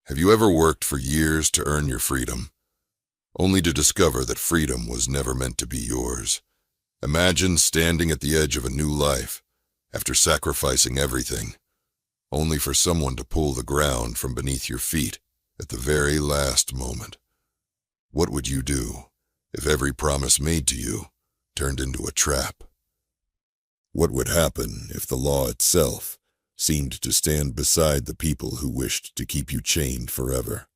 Have you ever worked for years to earn your freedom, only to discover that freedom was never meant to be yours? Imagine standing at the edge of a new life, after sacrificing everything, only for someone to pull the ground from beneath your feet at the very last moment. What would you do if every promise made to you turned into a trap? What would happen if the law itself seemed to stand beside the people who wished to keep you chained forever?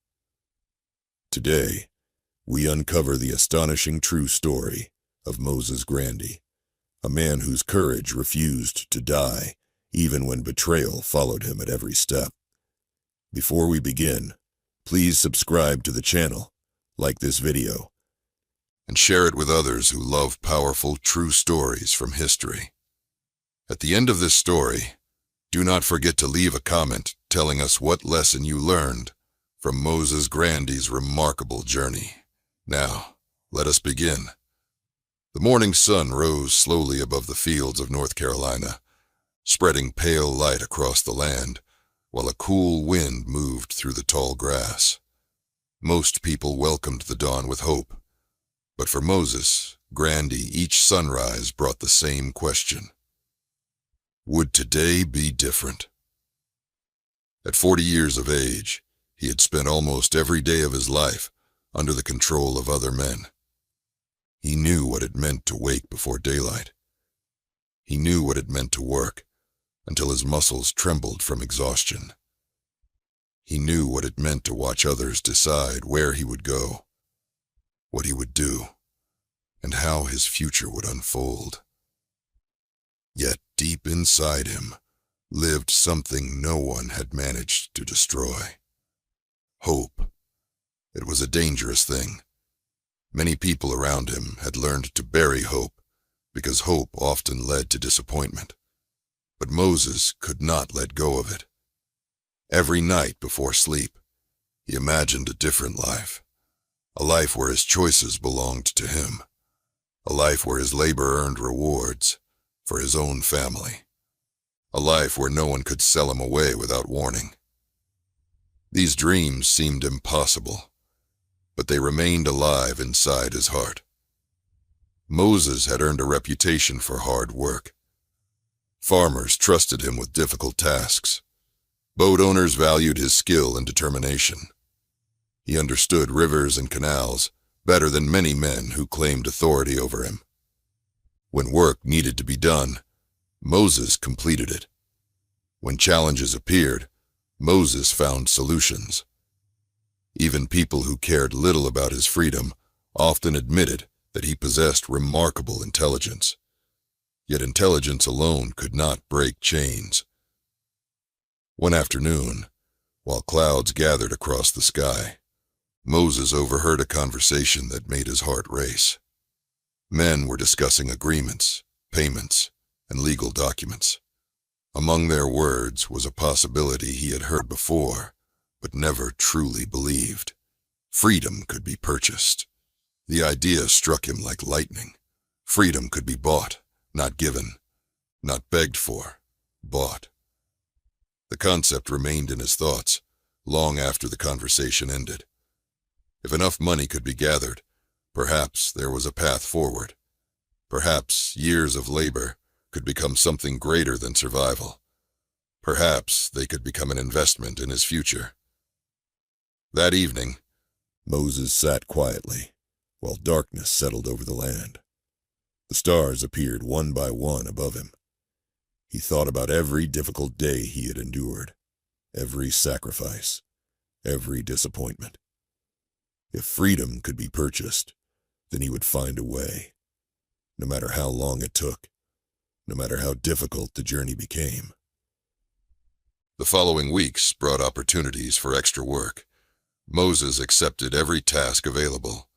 Today, we uncover the astonishing true story of Moses Grandy, a man whose courage refused to die even when betrayal followed him at every step. Before we begin, please subscribe to the channel, like this video, and share it with others who love powerful true stories from history. At the end of this story, do not forget to leave a comment telling us what lesson you learned from Moses Grandy's remarkable journey. Now, let us begin. The morning sun rose slowly above the fields of North Carolina, spreading pale light across the land, while a cool wind moved through the tall grass. Most people welcomed the dawn with hope, but for Moses Grandy, each sunrise brought the same question. Would today be different? At 40 years of age, he had spent almost every day of his life under the control of other men. He knew what it meant to wake before daylight. He knew what it meant to work until his muscles trembled from exhaustion. He knew what it meant to watch others decide where he would go, what he would do, and how his future would unfold. Yet deep inside him lived something no one had managed to destroy. Hope. It was a dangerous thing. Many people around him had learned to bury hope because hope often led to disappointment. But Moses could not let go of it. Every night before sleep, he imagined a different life, a life where his choices belonged to him, a life where his labor earned rewards for his own family, a life where no one could sell him away without warning. These dreams seemed impossible, but they remained alive inside his heart. Moses had earned a reputation for hard work. Farmers trusted him with difficult tasks. Boat owners valued his skill and determination. He understood rivers and canals better than many men who claimed authority over him. When work needed to be done, Moses completed it. When challenges appeared, Moses found solutions. Even people who cared little about his freedom often admitted that he possessed remarkable intelligence. Yet intelligence alone could not break chains. One afternoon, while clouds gathered across the sky, Moses overheard a conversation that made his heart race. Men were discussing agreements, payments, and legal documents. Among their words was a possibility he had heard before, but never truly believed. Freedom could be purchased. The idea struck him like lightning. Freedom could be bought, not given, not begged for, bought. The concept remained in his thoughts long after the conversation ended. If enough money could be gathered, perhaps there was a path forward. Perhaps years of labor could become something greater than survival. Perhaps they could become an investment in his future. That evening, Moses sat quietly, while darkness settled over the land. The stars appeared one by one above him. He thought about every difficult day he had endured, every sacrifice, every disappointment. If freedom could be purchased, then he would find a way, no matter how long it took, no matter how difficult the journey became. The following weeks brought opportunities for extra work. Moses accepted every task available.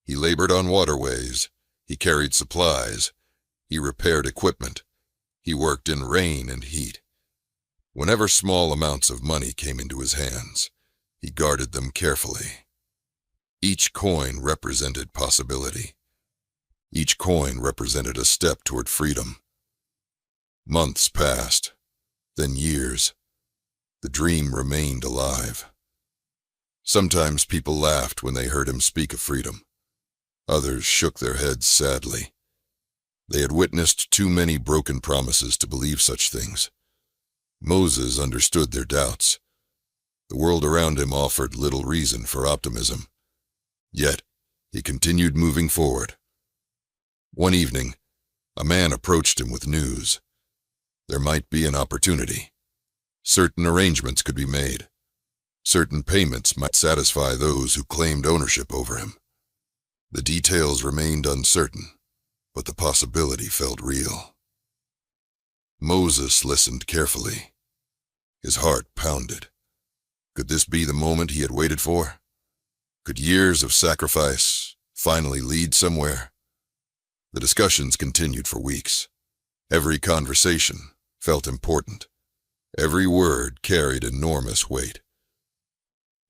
He labored on waterways, he carried supplies, he repaired equipment, he worked in rain and heat. Whenever small amounts of money came into his hands, he guarded them carefully. Each coin represented possibility. Each coin represented a step toward freedom. Months passed, then years. The dream remained alive. Sometimes people laughed when they heard him speak of freedom. Others shook their heads sadly. They had witnessed too many broken promises to believe such things. Moses understood their doubts. The world around him offered little reason for optimism. Yet, he continued moving forward. One evening, a man approached him with news. There might be an opportunity. Certain arrangements could be made. Certain payments might satisfy those who claimed ownership over him. The details remained uncertain, but the possibility felt real. Moses listened carefully. His heart pounded. Could this be the moment he had waited for? Could years of sacrifice finally lead somewhere? The discussions continued for weeks. Every conversation felt important. Every word carried enormous weight.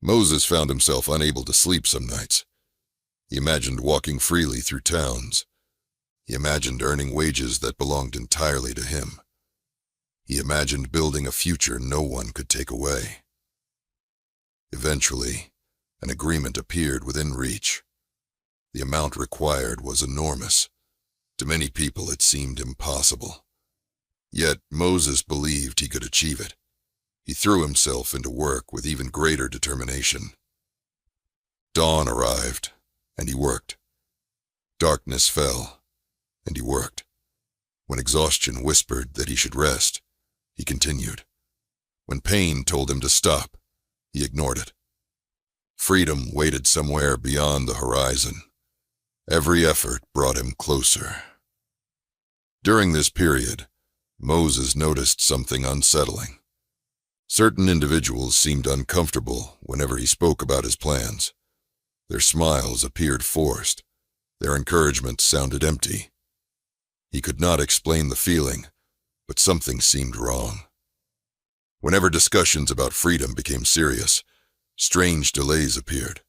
Moses found himself unable to sleep some nights. He imagined walking freely through towns. He imagined earning wages that belonged entirely to him. He imagined building a future no one could take away. Eventually, an agreement appeared within reach. The amount required was enormous. To many people it seemed impossible. Yet Moses believed he could achieve it. He threw himself into work with even greater determination. Dawn arrived, and he worked. Darkness fell, and he worked. When exhaustion whispered that he should rest, he continued. When pain told him to stop, he ignored it. Freedom waited somewhere beyond the horizon. Every effort brought him closer. During this period, Moses noticed something unsettling. Certain individuals seemed uncomfortable whenever he spoke about his plans. Their smiles appeared forced. Their encouragement sounded empty. He could not explain the feeling, but something seemed wrong. Whenever discussions about freedom became serious, strange delays appeared.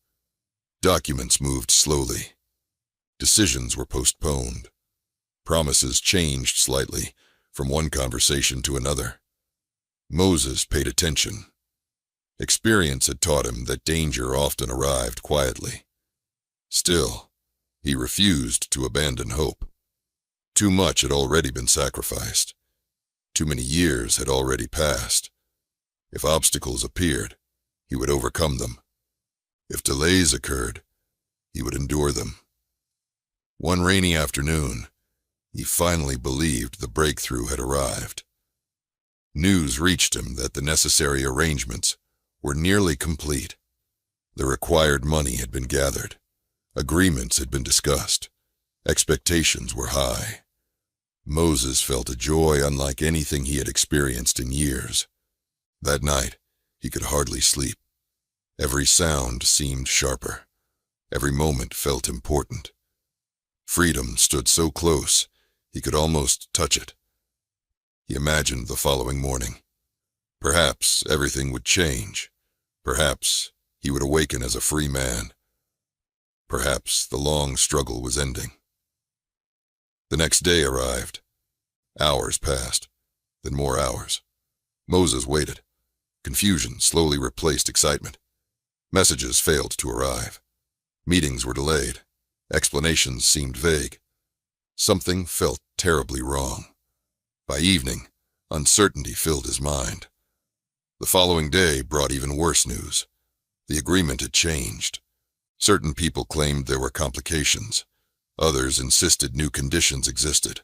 Documents moved slowly. Decisions were postponed. Promises changed slightly from one conversation to another. Moses paid attention. Experience had taught him that danger often arrived quietly. Still, he refused to abandon hope. Too much had already been sacrificed. Too many years had already passed. If obstacles appeared, he would overcome them. If delays occurred, he would endure them. One rainy afternoon, he finally believed the breakthrough had arrived. News reached him that the necessary arrangements were nearly complete. The required money had been gathered. Agreements had been discussed. Expectations were high. Moses felt a joy unlike anything he had experienced in years. That night, he could hardly sleep. Every sound seemed sharper. Every moment felt important. Freedom stood so close, he could almost touch it. He imagined the following morning. Perhaps everything would change. Perhaps he would awaken as a free man. Perhaps the long struggle was ending. The next day arrived. Hours passed, then more hours. Moses waited. Confusion slowly replaced excitement. Messages failed to arrive. Meetings were delayed. Explanations seemed vague. Something felt terribly wrong. By evening, uncertainty filled his mind. The following day brought even worse news. The agreement had changed. Certain people claimed there were complications. Others insisted new conditions existed.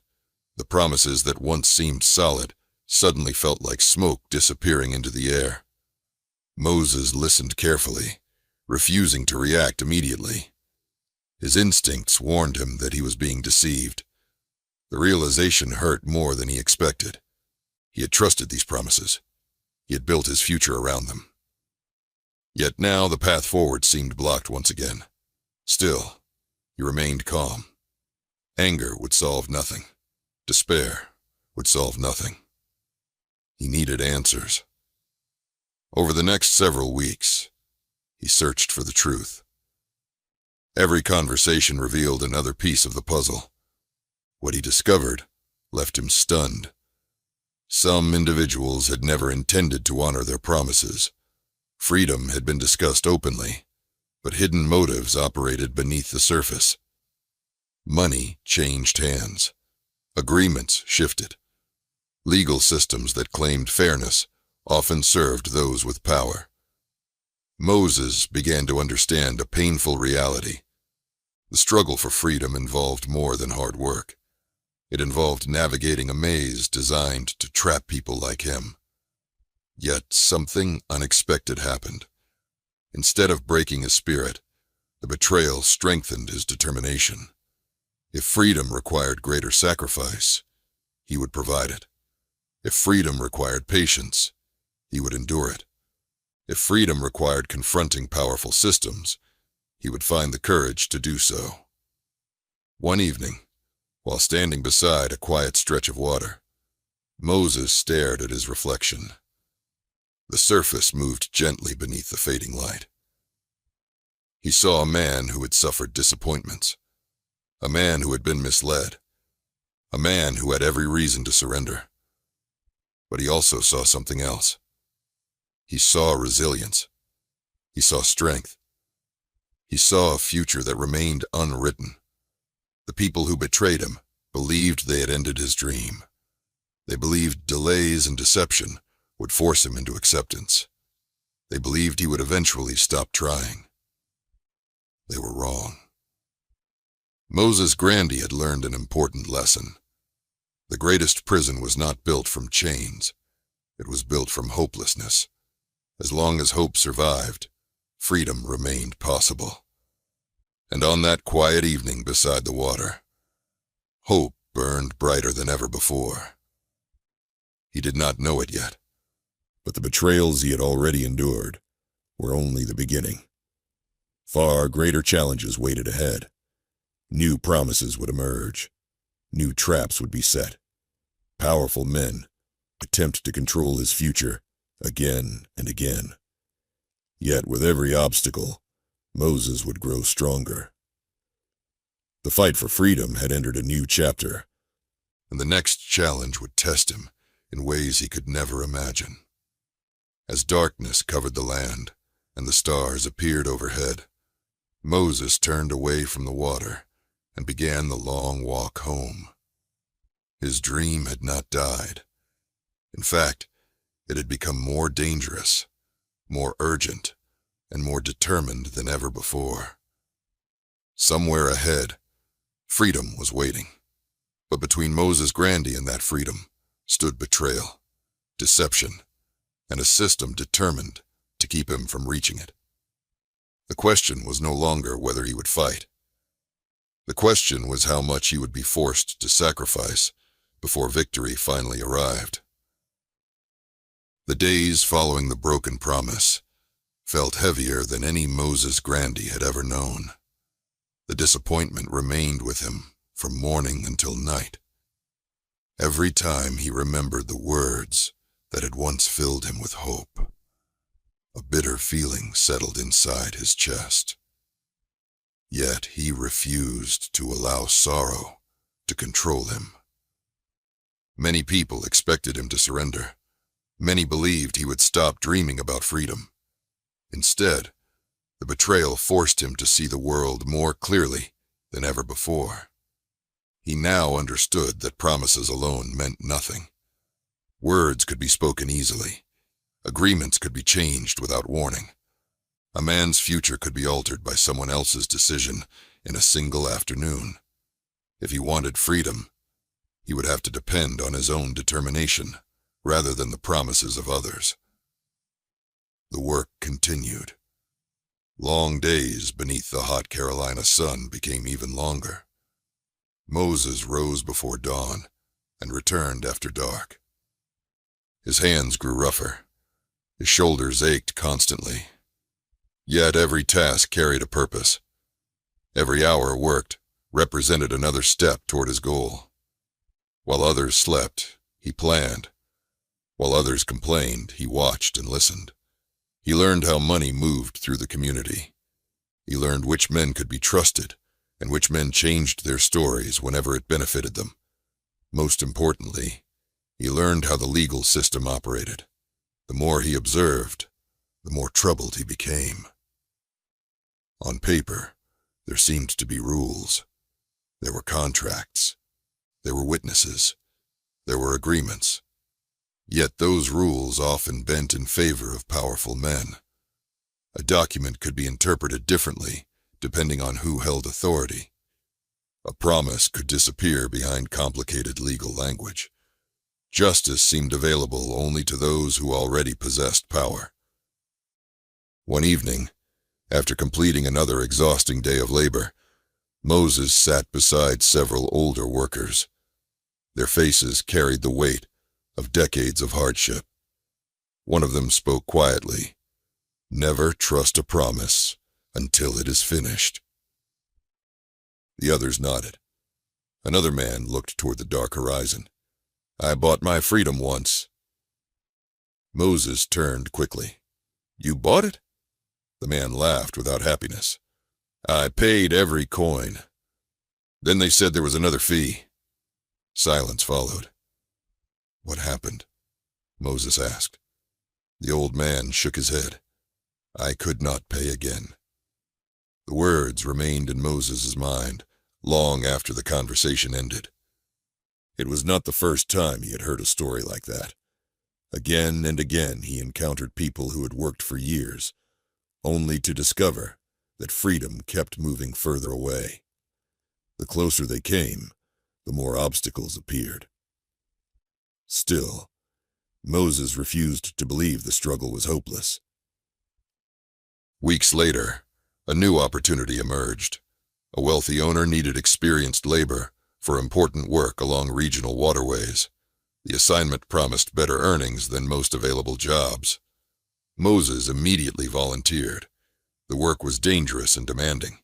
The promises that once seemed solid suddenly felt like smoke disappearing into the air. Moses listened carefully, refusing to react immediately. His instincts warned him that he was being deceived. The realization hurt more than he expected. He had trusted these promises. He had built his future around them. Yet now the path forward seemed blocked once again. Still, he remained calm. Anger would solve nothing. Despair would solve nothing. He needed answers. Over the next several weeks, he searched for the truth. Every conversation revealed another piece of the puzzle. What he discovered left him stunned. Some individuals had never intended to honor their promises. Freedom had been discussed openly, but hidden motives operated beneath the surface. Money changed hands. Agreements shifted. Legal systems that claimed fairness often served those with power. Moses began to understand a painful reality. The struggle for freedom involved more than hard work. It involved navigating a maze designed to trap people like him. Yet something unexpected happened. Instead of breaking his spirit, the betrayal strengthened his determination. If freedom required greater sacrifice, he would provide it. If freedom required patience, he would endure it. If freedom required confronting powerful systems, he would find the courage to do so. One evening, while standing beside a quiet stretch of water, Moses stared at his reflection. The surface moved gently beneath the fading light. He saw a man who had suffered disappointments, a man who had been misled, a man who had every reason to surrender. But he also saw something else. He saw resilience. He saw strength. He saw a future that remained unwritten. The people who betrayed him believed they had ended his dream. They believed delays and deception would force him into acceptance. They believed he would eventually stop trying. They were wrong. Moses Grandy had learned an important lesson. The greatest prison was not built from chains. It was built from hopelessness. As long as hope survived, freedom remained possible. And on that quiet evening beside the water, hope burned brighter than ever before. He did not know it yet, but the betrayals he had already endured were only the beginning. Far greater challenges waited ahead. New promises would emerge. New traps would be set. Powerful men attempt to control his future again and again. Yet with every obstacle, Moses would grow stronger. The fight for freedom had entered a new chapter, and the next challenge would test him in ways he could never imagine. As darkness covered the land and the stars appeared overhead, Moses turned away from the water and began the long walk home. His dream had not died. In fact, it had become more dangerous, more urgent, and more determined than ever before. Somewhere ahead, freedom was waiting. But between Moses Grandy and that freedom stood betrayal, deception, and a system determined to keep him from reaching it. The question was no longer whether he would fight. The question was how much he would be forced to sacrifice before victory finally arrived. The days following the broken promise felt heavier than any Moses Grandy had ever known. The disappointment remained with him from morning until night. Every time he remembered the words that had once filled him with hope, a bitter feeling settled inside his chest. Yet he refused to allow sorrow to control him. Many people expected him to surrender. Many believed he would stop dreaming about freedom. Instead, the betrayal forced him to see the world more clearly than ever before. He now understood that promises alone meant nothing. Words could be spoken easily. Agreements could be changed without warning. A man's future could be altered by someone else's decision in a single afternoon. If he wanted freedom, he would have to depend on his own determination rather than the promises of others. The work continued. Long days beneath the hot Carolina sun became even longer. Moses rose before dawn and returned after dark. His hands grew rougher. His shoulders ached constantly. Yet every task carried a purpose. Every hour worked represented another step toward his goal. While others slept, he planned. While others complained, he watched and listened. He learned how money moved through the community. He learned which men could be trusted and which men changed their stories whenever it benefited them. Most importantly, he learned how the legal system operated. The more he observed, the more troubled he became. On paper, there seemed to be rules. There were contracts. There were witnesses. There were agreements. Yet those rules often bent in favor of powerful men. A document could be interpreted differently depending on who held authority. A promise could disappear behind complicated legal language. Justice seemed available only to those who already possessed power. One evening, after completing another exhausting day of labor, Moses sat beside several older workers. Their faces carried the weight of decades of hardship. One of them spoke quietly, "Never trust a promise until it is finished." The others nodded. Another man looked toward the dark horizon. "I bought my freedom once." Moses turned quickly. "You bought it?" The man laughed without happiness. "I paid every coin. Then they said there was another fee." Silence followed. "What happened?" Moses asked. The old man shook his head. "I could not pay again." The words remained in Moses' mind long after the conversation ended. It was not the first time he had heard a story like that. Again and again he encountered people who had worked for years, only to discover that freedom kept moving further away. The closer they came, the more obstacles appeared. Still, Moses refused to believe the struggle was hopeless. Weeks later, a new opportunity emerged. A wealthy owner needed experienced labor for important work along regional waterways. The assignment promised better earnings than most available jobs. Moses immediately volunteered. The work was dangerous and demanding.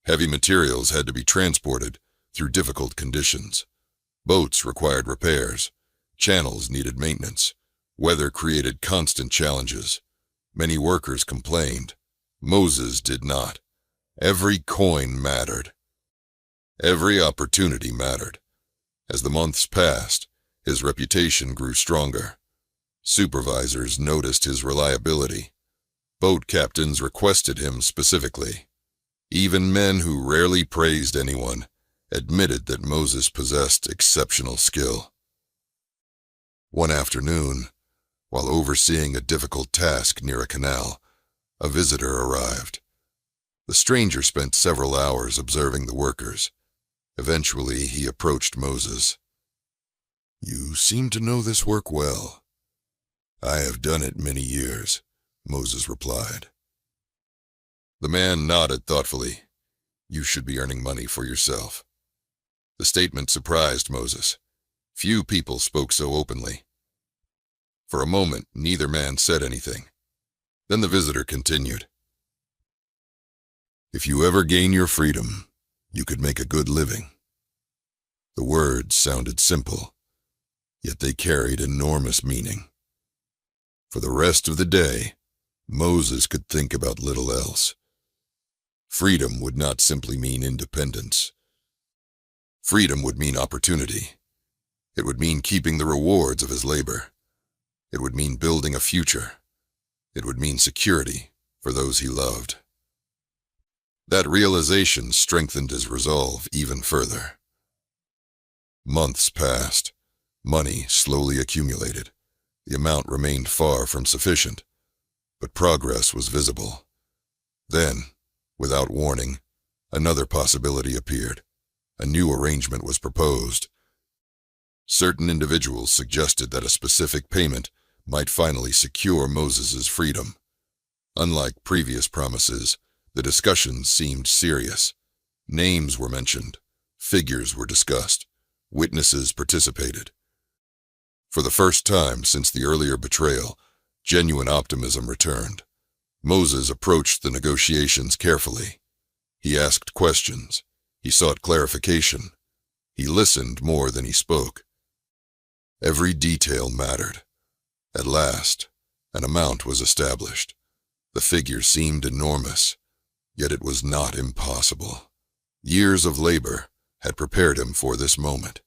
Heavy materials had to be transported through difficult conditions. Boats required repairs. Channels needed maintenance. Weather created constant challenges. Many workers complained. Moses did not. Every coin mattered. Every opportunity mattered. As the months passed, his reputation grew stronger. Supervisors noticed his reliability. Boat captains requested him specifically. Even men who rarely praised anyone admitted that Moses possessed exceptional skill. One afternoon, while overseeing a difficult task near a canal, a visitor arrived. The stranger spent several hours observing the workers. Eventually, he approached Moses. "You seem to know this work well." "I have done it many years," Moses replied. The man nodded thoughtfully. "You should be earning money for yourself." The statement surprised Moses. Few people spoke so openly. For a moment, neither man said anything. Then the visitor continued. "If you ever gain your freedom, you could make a good living." The words sounded simple, yet they carried enormous meaning. For the rest of the day, Moses could think about little else. Freedom would not simply mean independence. Freedom would mean opportunity. It would mean keeping the rewards of his labor. It would mean building a future. It would mean security for those he loved. That realization strengthened his resolve even further. Months passed. Money slowly accumulated. The amount remained far from sufficient, but progress was visible. Then, without warning, another possibility appeared. A new arrangement was proposed. Certain individuals suggested that a specific payment might finally secure Moses' freedom. Unlike previous promises, the discussions seemed serious. Names were mentioned, figures were discussed, witnesses participated. For the first time since the earlier betrayal, genuine optimism returned. Moses approached the negotiations carefully. He asked questions. He sought clarification. He listened more than he spoke. Every detail mattered. At last, an amount was established. The figure seemed enormous, yet it was not impossible. Years of labor had prepared him for this moment.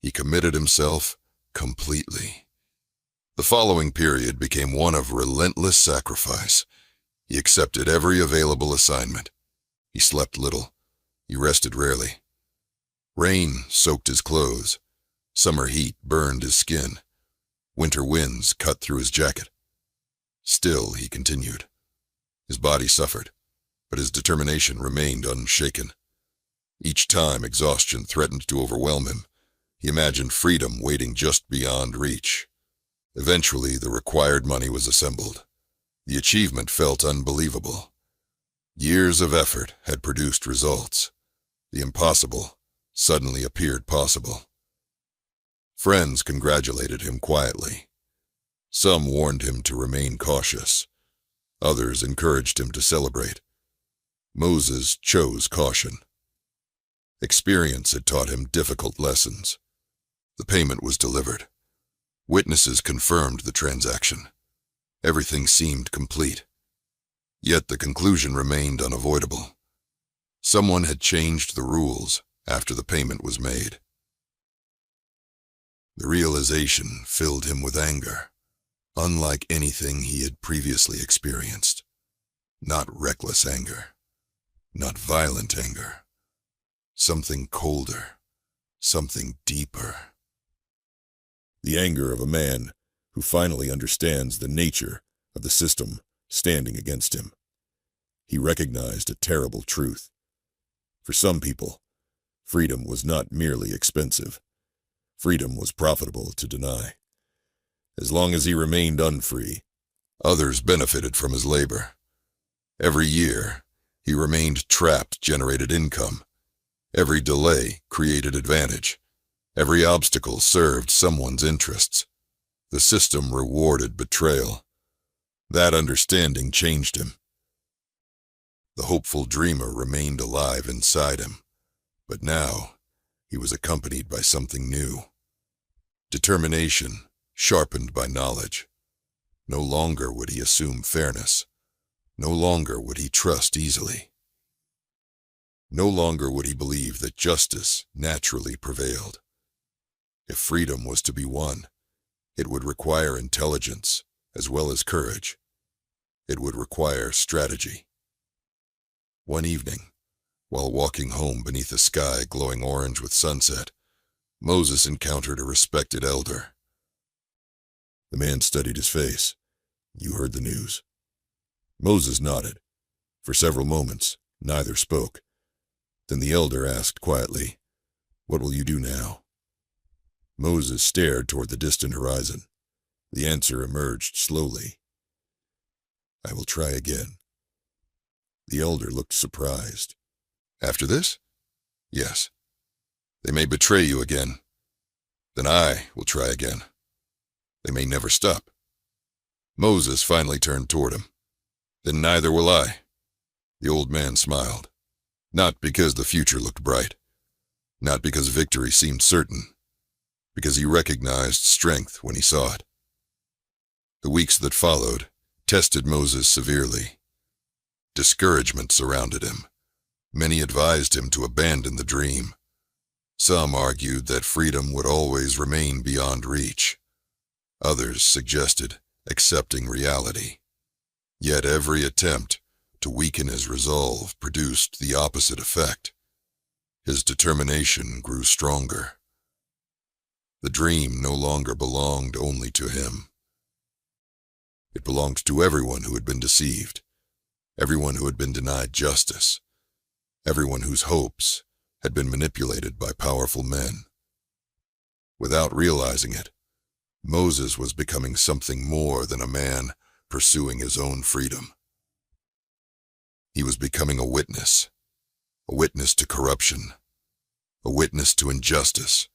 He committed himself completely. The following period became one of relentless sacrifice. He accepted every available assignment. He slept little. He rested rarely. Rain soaked his clothes. Summer heat burned his skin. Winter winds cut through his jacket. Still, he continued. His body suffered, but his determination remained unshaken. Each time exhaustion threatened to overwhelm him, he imagined freedom waiting just beyond reach. Eventually, the required money was assembled. The achievement felt unbelievable. Years of effort had produced results. The impossible suddenly appeared possible. Friends congratulated him quietly. Some warned him to remain cautious. Others encouraged him to celebrate. Moses chose caution. Experience had taught him difficult lessons. The payment was delivered. Witnesses confirmed the transaction. Everything seemed complete. Yet the conclusion remained unavoidable. Someone had changed the rules after the payment was made. The realization filled him with anger, unlike anything he had previously experienced. Not reckless anger, not violent anger. Something colder, something deeper. The anger of a man who finally understands the nature of the system standing against him. He recognized a terrible truth. For some people, freedom was not merely expensive. Freedom was profitable to deny. As long as he remained unfree, others benefited from his labor. Every year, he remained trapped generated income. Every delay created advantage. Every obstacle served someone's interests. The system rewarded betrayal. That understanding changed him. The hopeful dreamer remained alive inside him, but now he was accompanied by something new. Determination, sharpened by knowledge. No longer would he assume fairness. No longer would he trust easily. No longer would he believe that justice naturally prevailed. If freedom was to be won, it would require intelligence as well as courage. It would require strategy. One evening, while walking home beneath a sky glowing orange with sunset, Moses encountered a respected elder. The man studied his face. "You heard the news?" Moses nodded. For several moments, neither spoke. Then the elder asked quietly, "What will you do now?" Moses stared toward the distant horizon. The answer emerged slowly. "I will try again." The elder looked surprised. "After this?" "Yes. They may betray you again. Then I will try again. They may never stop." Moses finally turned toward him. "Then neither will I." The old man smiled. Not because the future looked bright. Not because victory seemed certain. Because he recognized strength when he saw it. The weeks that followed tested Moses severely. Discouragement surrounded him. Many advised him to abandon the dream. Some argued that freedom would always remain beyond reach. Others suggested accepting reality. Yet every attempt to weaken his resolve produced the opposite effect. His determination grew stronger. The dream no longer belonged only to him. It belonged to everyone who had been deceived, everyone who had been denied justice, everyone whose hopes had been manipulated by powerful men. Without realizing it, Moses was becoming something more than a man pursuing his own freedom. He was becoming a witness to corruption, a witness to injustice,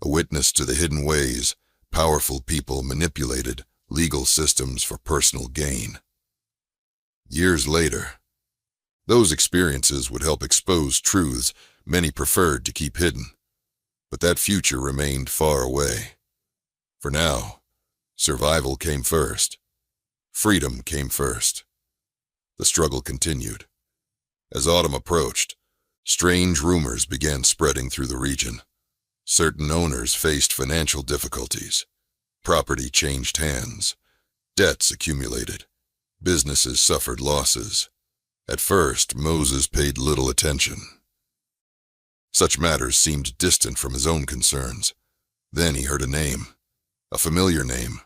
a witness to the hidden ways powerful people manipulated legal systems for personal gain. Years later, those experiences would help expose truths many preferred to keep hidden, but that future remained far away. For now, survival came first. Freedom came first. The struggle continued. As autumn approached, strange rumors began spreading through the region. Certain owners faced financial difficulties. Property changed hands. Debts accumulated. Businesses suffered losses. At first, Moses paid little attention. Such matters seemed distant from his own concerns. Then he heard a name, a familiar name,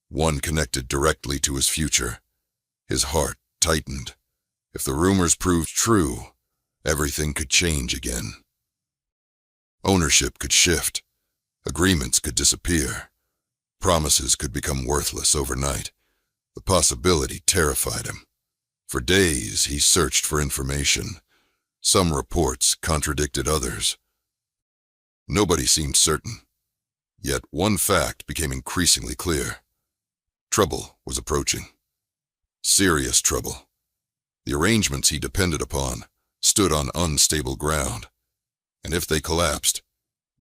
one connected directly to his future. His heart tightened. If the rumors proved true, everything could change again. Ownership could shift. Agreements could disappear. Promises could become worthless overnight. The possibility terrified him. For days he searched for information. Some reports contradicted others. Nobody seemed certain. Yet one fact became increasingly clear. Trouble was approaching. Serious trouble. The arrangements he depended upon stood on unstable ground, and if they collapsed,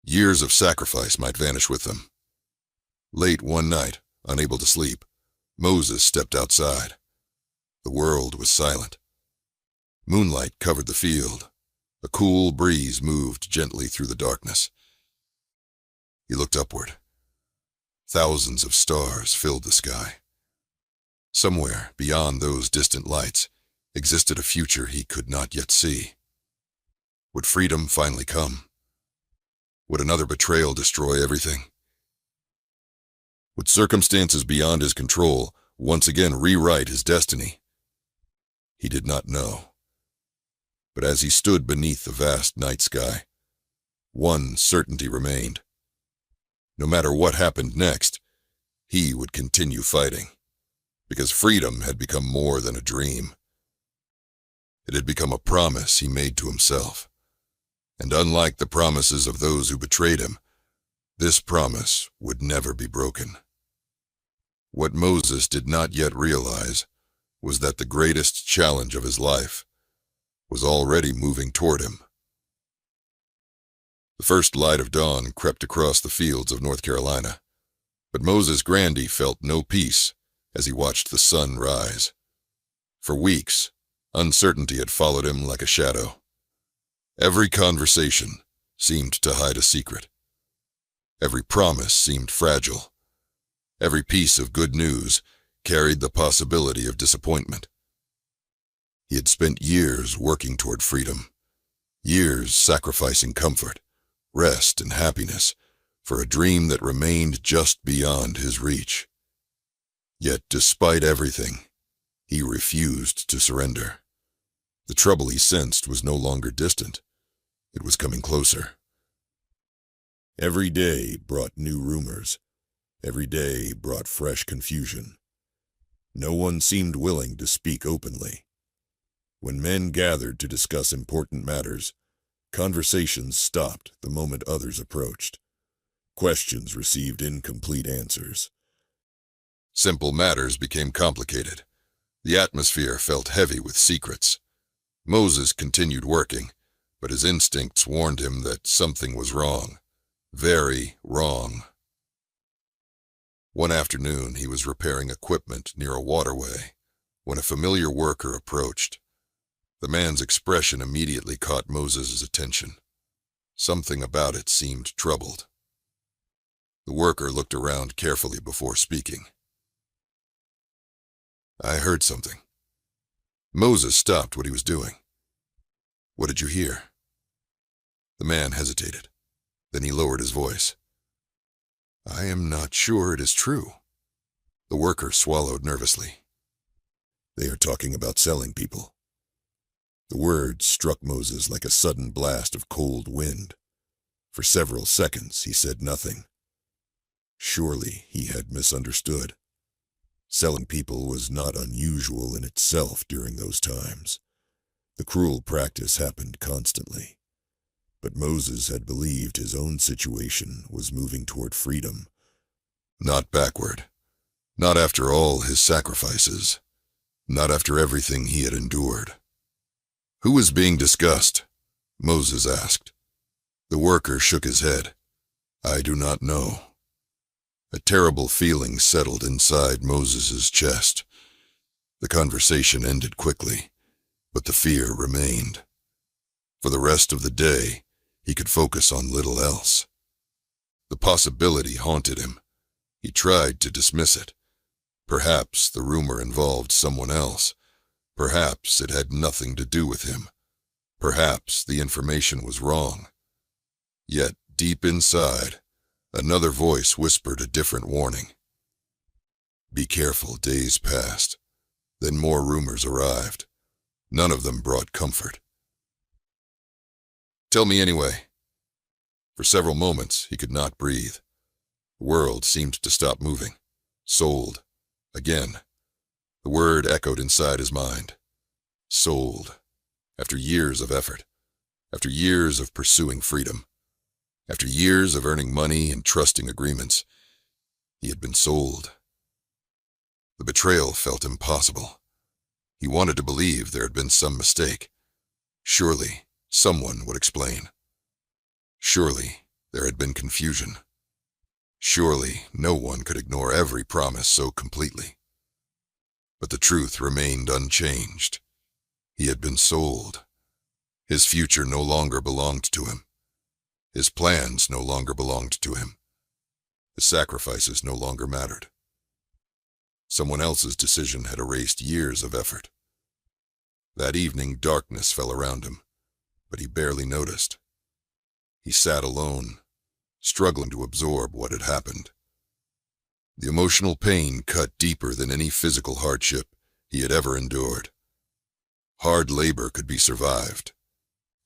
years of sacrifice might vanish with them. Late one night, unable to sleep, Moses stepped outside. The world was silent. Moonlight covered the field. A cool breeze moved gently through the darkness. He looked upward. Thousands of stars filled the sky. Somewhere beyond those distant lights existed a future he could not yet see. Would freedom finally come? Would another betrayal destroy everything? Would circumstances beyond his control once again rewrite his destiny? He did not know. But as he stood beneath the vast night sky, one certainty remained. No matter what happened next, he would continue fighting, because freedom had become more than a dream. It had become a promise he made to himself. And unlike the promises of those who betrayed him, this promise would never be broken. What Moses did not yet realize was that the greatest challenge of his life was already moving toward him. The first light of dawn crept across the fields of North Carolina, but Moses Grandy felt no peace as he watched the sun rise. For weeks, uncertainty had followed him like a shadow. Every conversation seemed to hide a secret. Every promise seemed fragile. Every piece of good news carried the possibility of disappointment. He had spent years working toward freedom, years sacrificing comfort, rest, and happiness for a dream that remained just beyond his reach. Yet, despite everything, he refused to surrender. The trouble he sensed was no longer distant. It was coming closer. Every day brought new rumors. Every day brought fresh confusion. No one seemed willing to speak openly. When men gathered to discuss important matters, conversations stopped the moment others approached. Questions received incomplete answers. Simple matters became complicated. The atmosphere felt heavy with secrets. Moses continued working, but his instincts warned him that something was wrong. Very wrong. One afternoon, he was repairing equipment near a waterway when a familiar worker approached. The man's expression immediately caught Moses' attention. Something about it seemed troubled. The worker looked around carefully before speaking. "I heard something." Moses stopped what he was doing. "What did you hear?" The man hesitated. Then he lowered his voice. "I am not sure it is true." The worker swallowed nervously. "They are talking about selling people." The words struck Moses like a sudden blast of cold wind. For several seconds he said nothing. Surely he had misunderstood. Selling people was not unusual in itself during those times. The cruel practice happened constantly. But Moses had believed his own situation was moving toward freedom. Not backward. Not after all his sacrifices. Not after everything he had endured. "Who was being discussed?" Moses asked. The worker shook his head. "I do not know." A terrible feeling settled inside Moses' chest. The conversation ended quickly, but the fear remained. For the rest of the day, he could focus on little else. The possibility haunted him. He tried to dismiss it. Perhaps the rumor involved someone else. Perhaps it had nothing to do with him. Perhaps the information was wrong. Yet, deep inside, another voice whispered a different warning. Be careful. Days passed. Then more rumors arrived. None of them brought comfort. Tell me anyway. For several moments, he could not breathe. The world seemed to stop moving. Sold. Again. The word echoed inside his mind. Sold. After years of effort. After years of pursuing freedom. After years of earning money and trusting agreements, he had been sold. The betrayal felt impossible. He wanted to believe there had been some mistake. Surely, someone would explain. Surely, there had been confusion. Surely, no one could ignore every promise so completely. But the truth remained unchanged. He had been sold. His future no longer belonged to him. His plans no longer belonged to him. His sacrifices no longer mattered. Someone else's decision had erased years of effort. That evening, darkness fell around him, but he barely noticed. He sat alone, struggling to absorb what had happened. The emotional pain cut deeper than any physical hardship he had ever endured. Hard labor could be survived.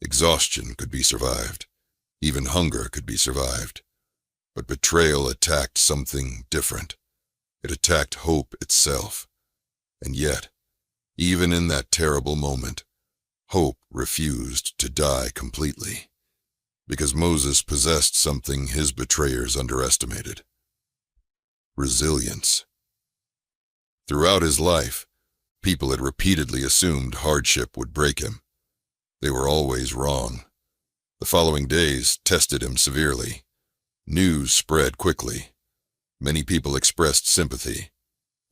Exhaustion could be survived. Even hunger could be survived. But betrayal attacked something different. It attacked hope itself. And yet, even in that terrible moment, hope refused to die completely. Because Moses possessed something his betrayers underestimated. Resilience. Throughout his life, people had repeatedly assumed hardship would break him. They were always wrong. The following days tested him severely. News spread quickly. Many people expressed sympathy.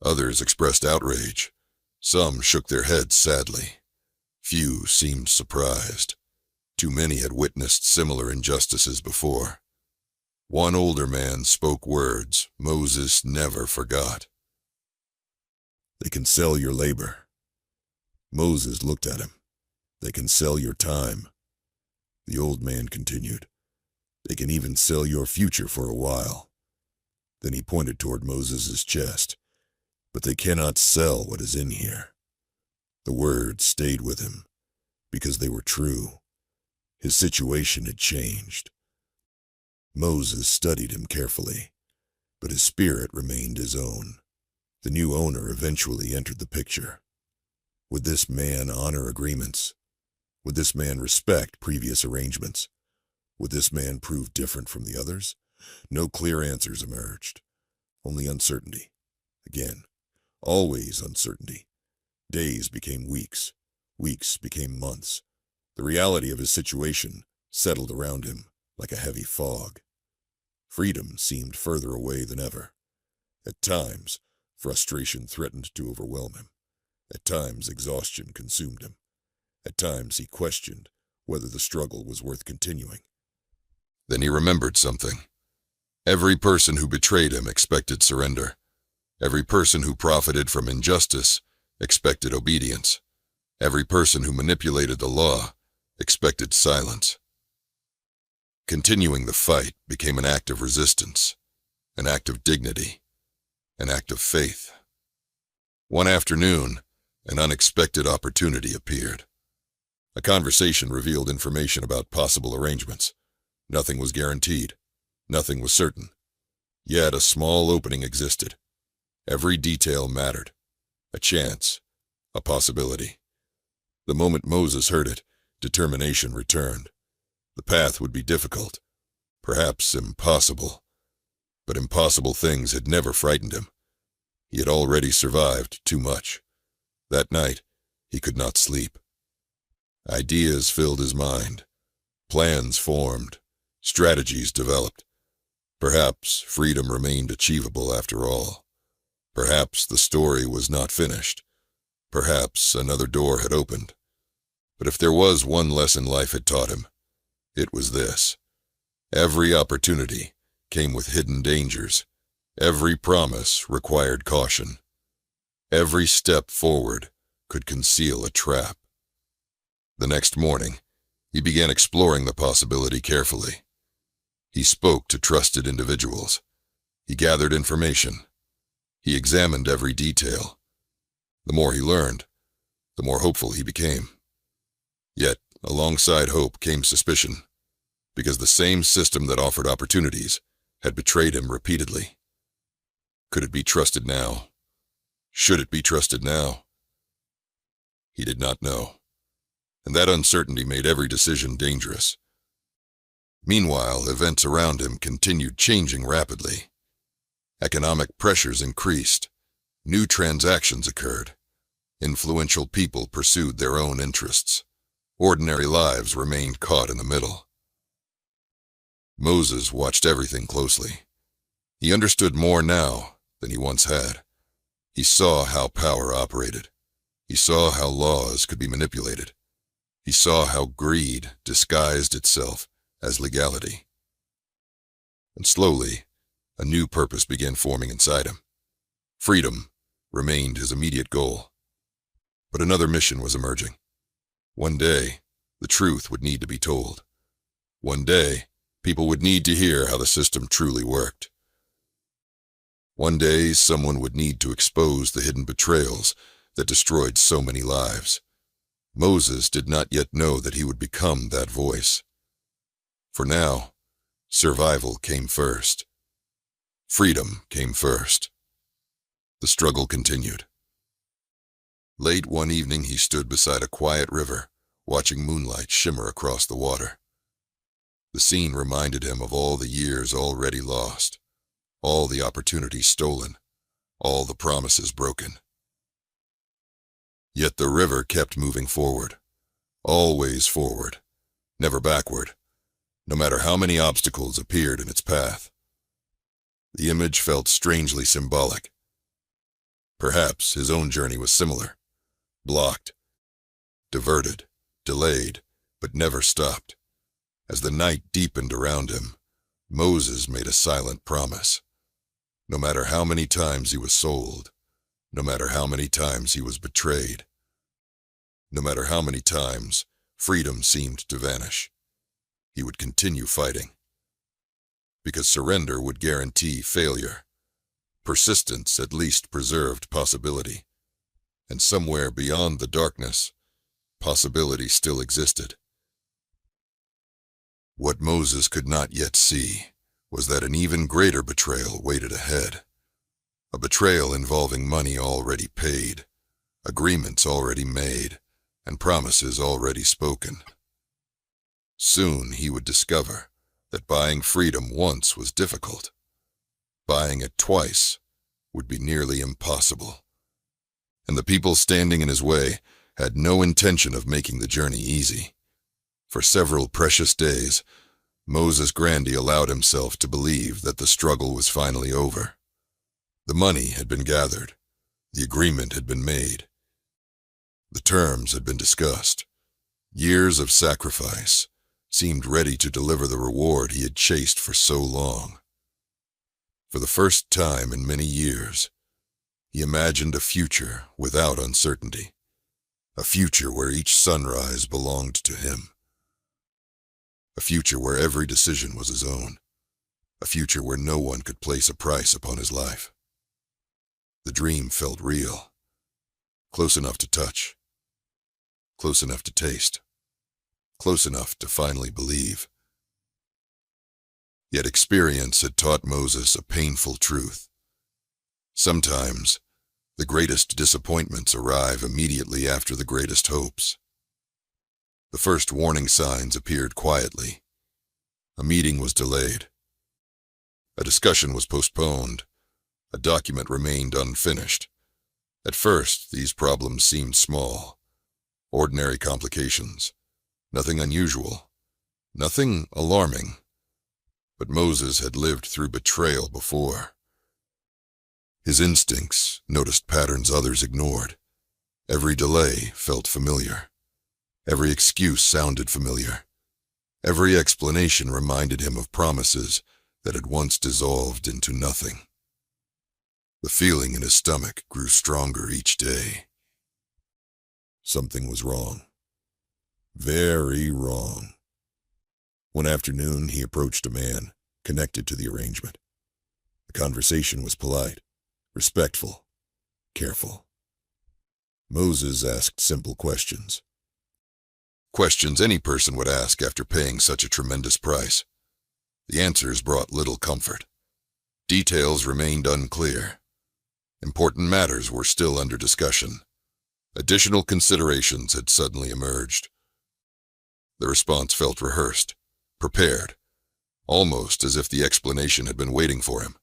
Others expressed outrage. Some shook their heads sadly. Few seemed surprised. Too many had witnessed similar injustices before. One older man spoke words Moses never forgot. They can sell your labor. Moses looked at him. They can sell your time. The old man continued. They can even sell your future for a while. Then he pointed toward Moses' chest. But they cannot sell what is in here. The words stayed with him, because they were true. His situation had changed. Moses studied him carefully, but his spirit remained his own. The new owner eventually entered the picture. Would this man honor agreements? Would this man respect previous arrangements? Would this man prove different from the others? No clear answers emerged. Only uncertainty. Again, always uncertainty. Days became weeks. Weeks became months. The reality of his situation settled around him like a heavy fog. Freedom seemed further away than ever. At times, frustration threatened to overwhelm him. At times, exhaustion consumed him. At times, he questioned whether the struggle was worth continuing. Then he remembered something. Every person who betrayed him expected surrender. Every person who profited from injustice expected obedience. Every person who manipulated the law expected silence. Continuing the fight became an act of resistance, an act of dignity, an act of faith. One afternoon, an unexpected opportunity appeared. A conversation revealed information about possible arrangements. Nothing was guaranteed. Nothing was certain. Yet a small opening existed. Every detail mattered. A chance. A possibility. The moment Moses heard it, determination returned. The path would be difficult. Perhaps impossible. But impossible things had never frightened him. He had already survived too much. That night, he could not sleep. Ideas filled his mind. Plans formed. Strategies developed. Perhaps freedom remained achievable after all. Perhaps the story was not finished. Perhaps another door had opened. But if there was one lesson life had taught him, it was this. Every opportunity came with hidden dangers, Every promise required caution. Every step forward could conceal a trap. The next morning, he began exploring the possibility carefully. He spoke to trusted individuals. He gathered information. He examined every detail. The more he learned, the more hopeful he became. Yet, alongside hope came suspicion, because the same system that offered opportunities had betrayed him repeatedly. Could it be trusted now? Should it be trusted now? He did not know, and that uncertainty made every decision dangerous. Meanwhile, events around him continued changing rapidly. Economic pressures increased. New transactions occurred. Influential people pursued their own interests. Ordinary lives remained caught in the middle. Moses watched everything closely. He understood more now than he once had. He saw how power operated. He saw how laws could be manipulated. He saw how greed disguised itself as legality. And slowly, a new purpose began forming inside him. Freedom remained his immediate goal. But another mission was emerging. One day, the truth would need to be told. One day, people would need to hear how the system truly worked. One day, someone would need to expose the hidden betrayals that destroyed so many lives. Moses did not yet know that he would become that voice. For now, survival came first. Freedom came first. The struggle continued. Late one evening, he stood beside a quiet river, watching moonlight shimmer across the water. The scene reminded him of all the years already lost, all the opportunities stolen, all the promises broken. Yet the river kept moving forward, always forward, never backward, no matter how many obstacles appeared in its path. The image felt strangely symbolic. Perhaps his own journey was similar. Blocked, diverted, delayed, but never stopped. As the night deepened around him, Moses made a silent promise. No matter how many times he was sold, no matter how many times he was betrayed, no matter how many times freedom seemed to vanish, he would continue fighting. Because surrender would guarantee failure. Persistence at least preserved possibility. And somewhere beyond the darkness, possibility still existed. What Moses could not yet see was that an even greater betrayal waited ahead. A betrayal involving money already paid, agreements already made, and promises already spoken. Soon he would discover that buying freedom once was difficult. Buying it twice would be nearly impossible. And the people standing in his way had no intention of making the journey easy. For several precious days, Moses Grandy allowed himself to believe that the struggle was finally over. The money had been gathered. The agreement had been made. The terms had been discussed. Years of sacrifice seemed ready to deliver the reward he had chased for so long. For the first time in many years, he imagined a future without uncertainty, a future where each sunrise belonged to him, a future where every decision was his own, a future where no one could place a price upon his life. The dream felt real, close enough to touch, close enough to taste, close enough to finally believe. Yet experience had taught Moses a painful truth. Sometimes, the greatest disappointments arrive immediately after the greatest hopes. The first warning signs appeared quietly. A meeting was delayed. A discussion was postponed. A document remained unfinished. At first, these problems seemed small. Ordinary complications. Nothing unusual. Nothing alarming. But Moses had lived through betrayal before. His instincts noticed patterns others ignored. Every delay felt familiar. Every excuse sounded familiar. Every explanation reminded him of promises that had once dissolved into nothing. The feeling in his stomach grew stronger each day. Something was wrong. Very wrong. One afternoon, he approached a man connected to the arrangement. The conversation was polite, respectful, careful. Moses asked simple questions. Questions any person would ask after paying such a tremendous price. The answers brought little comfort. Details remained unclear. Important matters were still under discussion. Additional considerations had suddenly emerged. The response felt rehearsed, prepared, almost as if the explanation had been waiting for him.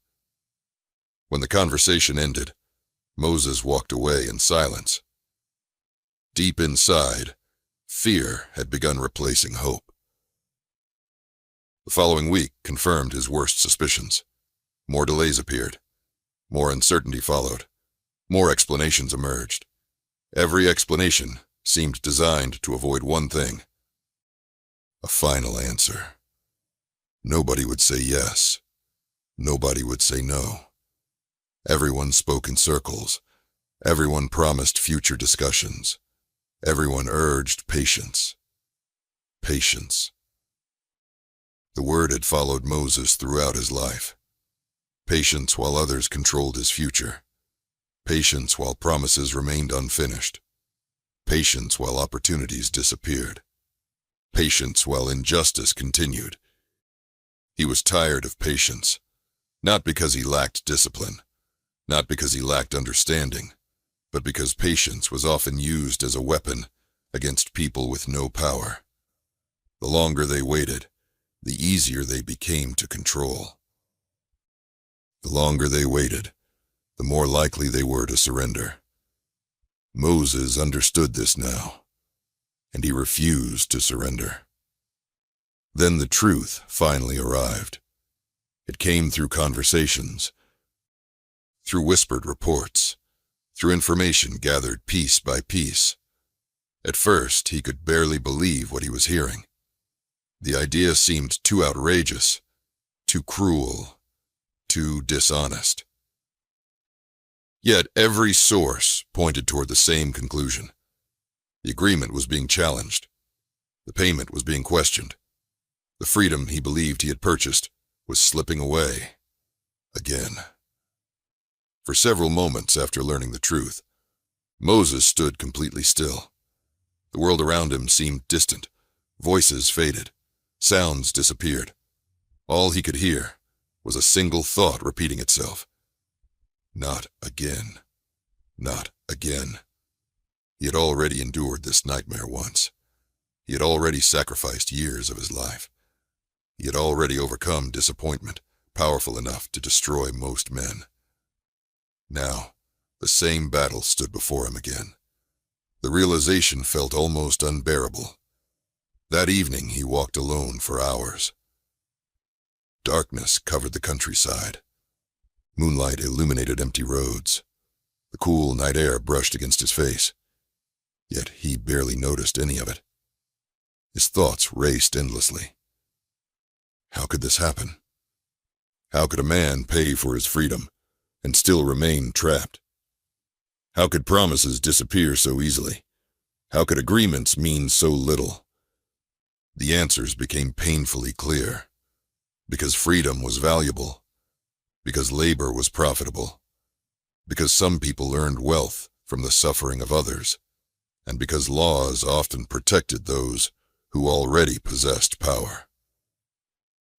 When the conversation ended, Moses walked away in silence. Deep inside, fear had begun replacing hope. The following week confirmed his worst suspicions. More delays appeared. More uncertainty followed. More explanations emerged. Every explanation seemed designed to avoid one thing: a final answer. Nobody would say yes. Nobody would say no. Everyone spoke in circles. Everyone promised future discussions. Everyone urged patience. Patience. The word had followed Moses throughout his life. Patience while others controlled his future. Patience while promises remained unfinished. Patience while opportunities disappeared. Patience while injustice continued. He was tired of patience, not because he lacked discipline, not because he lacked understanding, but because patience was often used as a weapon against people with no power. The longer they waited, the easier they became to control. The longer they waited, the more likely they were to surrender. Moses understood this now, and he refused to surrender. Then the truth finally arrived. It came through conversations, through whispered reports, through information gathered piece by piece. At first, he could barely believe what he was hearing. The idea seemed too outrageous, too cruel, too dishonest. Yet every source pointed toward the same conclusion. The agreement was being challenged. The payment was being questioned. The freedom he believed he had purchased was slipping away. Again. For several moments after learning the truth, Moses stood completely still. The world around him seemed distant. Voices faded. Sounds disappeared. All he could hear was a single thought repeating itself. Not again. Not again. He had already endured this nightmare once. He had already sacrificed years of his life. He had already overcome disappointment, powerful enough to destroy most men. Now, the same battle stood before him again. The realization felt almost unbearable. That evening he walked alone for hours. Darkness covered the countryside. Moonlight illuminated empty roads. The cool night air brushed against his face. Yet he barely noticed any of it. His thoughts raced endlessly. How could this happen? How could a man pay for his freedom and still remain trapped? How could promises disappear so easily? How could agreements mean so little? The answers became painfully clear. Because freedom was valuable. Because labor was profitable. Because some people earned wealth from the suffering of others. And because laws often protected those who already possessed power.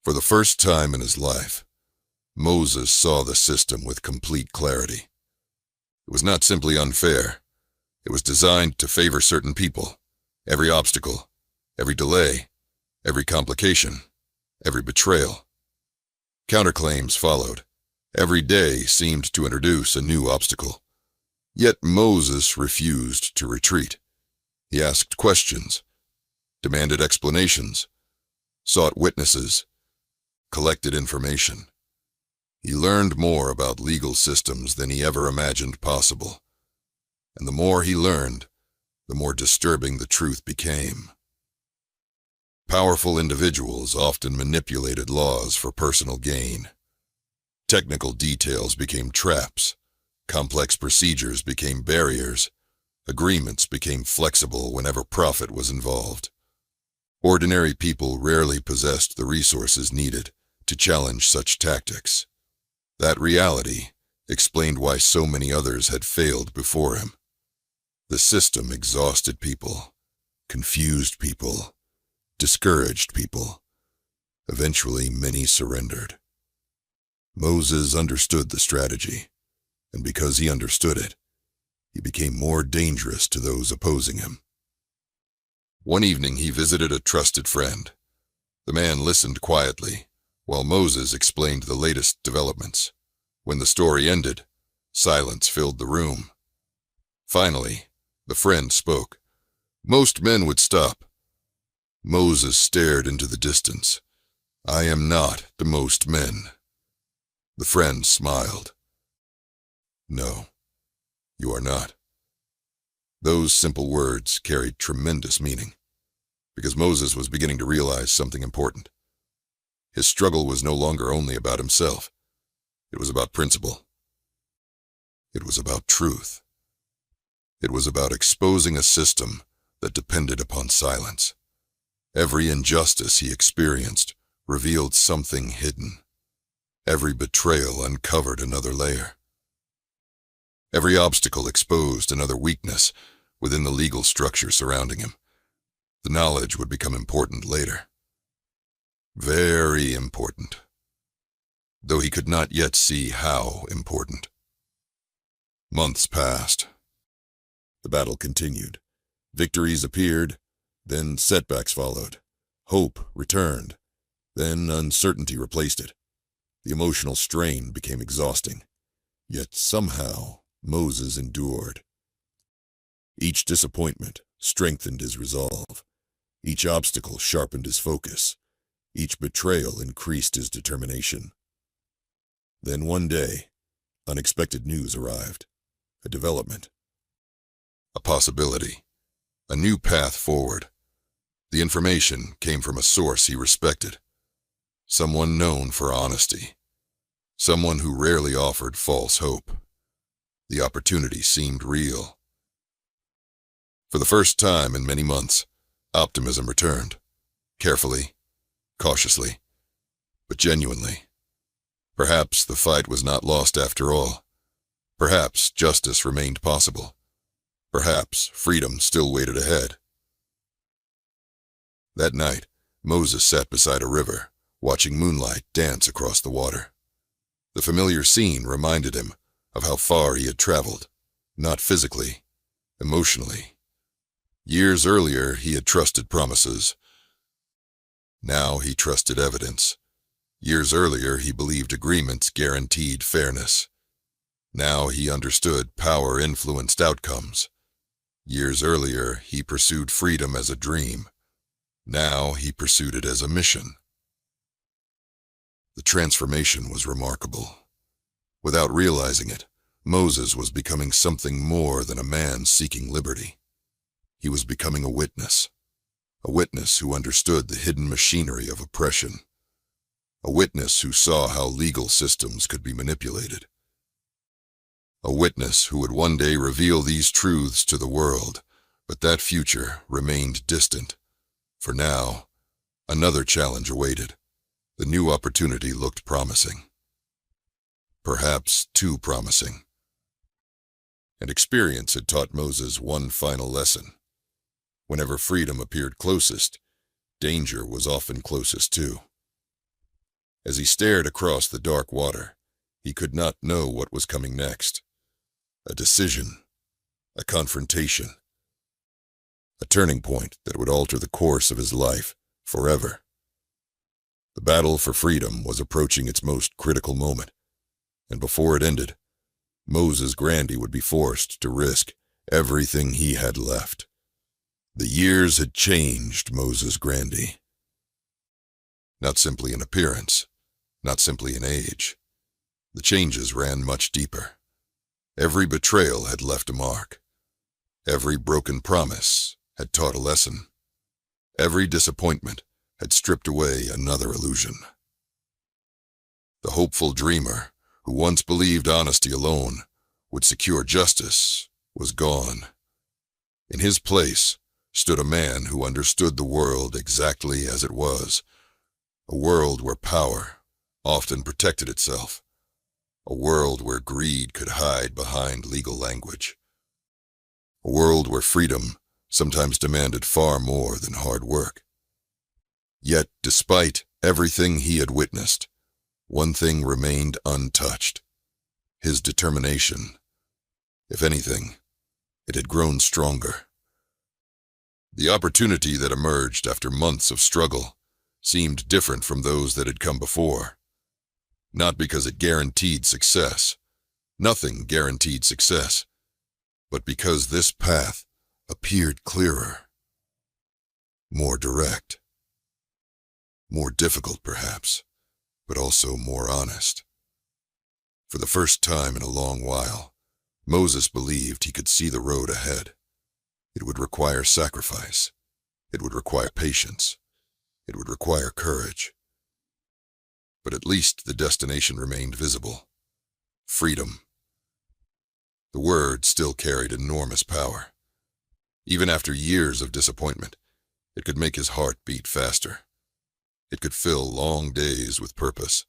For the first time in his life, Moses saw the system with complete clarity. It was not simply unfair. It was designed to favor certain people. Every obstacle, every delay, every complication, every betrayal. Counterclaims followed. Every day seemed to introduce a new obstacle. Yet Moses refused to retreat. He asked questions, demanded explanations, sought witnesses, collected information. He learned more about legal systems than he ever imagined possible. And the more he learned, the more disturbing the truth became. Powerful individuals often manipulated laws for personal gain. Technical details became traps. Complex procedures became barriers. Agreements became flexible whenever profit was involved. Ordinary people rarely possessed the resources needed to challenge such tactics. That reality explained why so many others had failed before him. The system exhausted people, confused people, discouraged people. Eventually, many surrendered. Moses understood the strategy, and because he understood it, he became more dangerous to those opposing him. One evening he visited a trusted friend. The man listened quietly, while Moses explained the latest developments. When the story ended, silence filled the room. Finally, the friend spoke. Most men would stop. Moses stared into the distance. I am not the most men. The friend smiled. No, you are not. Those simple words carried tremendous meaning, because Moses was beginning to realize something important. His struggle was no longer only about himself. It was about principle. It was about truth. It was about exposing a system that depended upon silence. Every injustice he experienced revealed something hidden. Every betrayal uncovered another layer. Every obstacle exposed another weakness within the legal structure surrounding him. The knowledge would become important later. Very important. Though he could not yet see how important. Months passed. The battle continued. Victories appeared, then setbacks followed. Hope returned, then uncertainty replaced it. The emotional strain became exhausting. Yet somehow, Moses endured. Each disappointment strengthened his resolve. Each obstacle sharpened his focus. Each betrayal increased his determination. Then one day, unexpected news arrived. A development. A possibility. A new path forward. The information came from a source he respected. Someone known for honesty. Someone who rarely offered false hope. The opportunity seemed real. For the first time in many months, optimism returned. Carefully, cautiously, but genuinely. Perhaps the fight was not lost after all. Perhaps justice remained possible. Perhaps freedom still waited ahead. That night, Moses sat beside a river, watching moonlight dance across the water. The familiar scene reminded him of how far he had traveled, not physically, emotionally. Years earlier, he had trusted promises. Now he trusted evidence. Years earlier, he believed agreements guaranteed fairness. Now he understood power influenced outcomes. Years earlier, he pursued freedom as a dream. Now he pursued it as a mission. The transformation was remarkable. Without realizing it, Moses was becoming something more than a man seeking liberty. He was becoming a witness who understood the hidden machinery of oppression, a witness who saw how legal systems could be manipulated, a witness who would one day reveal these truths to the world, but that future remained distant. For now, another challenge awaited. The new opportunity looked promising. Perhaps too promising. And experience had taught Moses one final lesson. Whenever freedom appeared closest, danger was often closest too. As he stared across the dark water, he could not know what was coming next. A decision, a confrontation, a turning point that would alter the course of his life forever. The battle for freedom was approaching its most critical moment, and before it ended, Moses Grandy would be forced to risk everything he had left. The years had changed Moses Grandy. Not simply in appearance, not simply in age. The changes ran much deeper. Every betrayal had left a mark. Every broken promise had taught a lesson. Every disappointment had stripped away another illusion. The hopeful dreamer, who once believed honesty alone, would secure justice, was gone. In his place stood a man who understood the world exactly as it was, a world where power often protected itself, a world where greed could hide behind legal language, a world where freedom sometimes demanded far more than hard work. Yet, despite everything he had witnessed, one thing remained untouched: his determination. If anything, it had grown stronger. The opportunity that emerged after months of struggle seemed different from those that had come before. Not because it guaranteed success. Nothing guaranteed success. But because this path appeared clearer, more direct, more difficult perhaps, but also more honest. For the first time in a long while, Moses believed he could see the road ahead. It would require sacrifice. It would require patience. It would require courage. But at least the destination remained visible: freedom. The word still carried enormous power. Even after years of disappointment, it could make his heart beat faster. It could fill long days with purpose.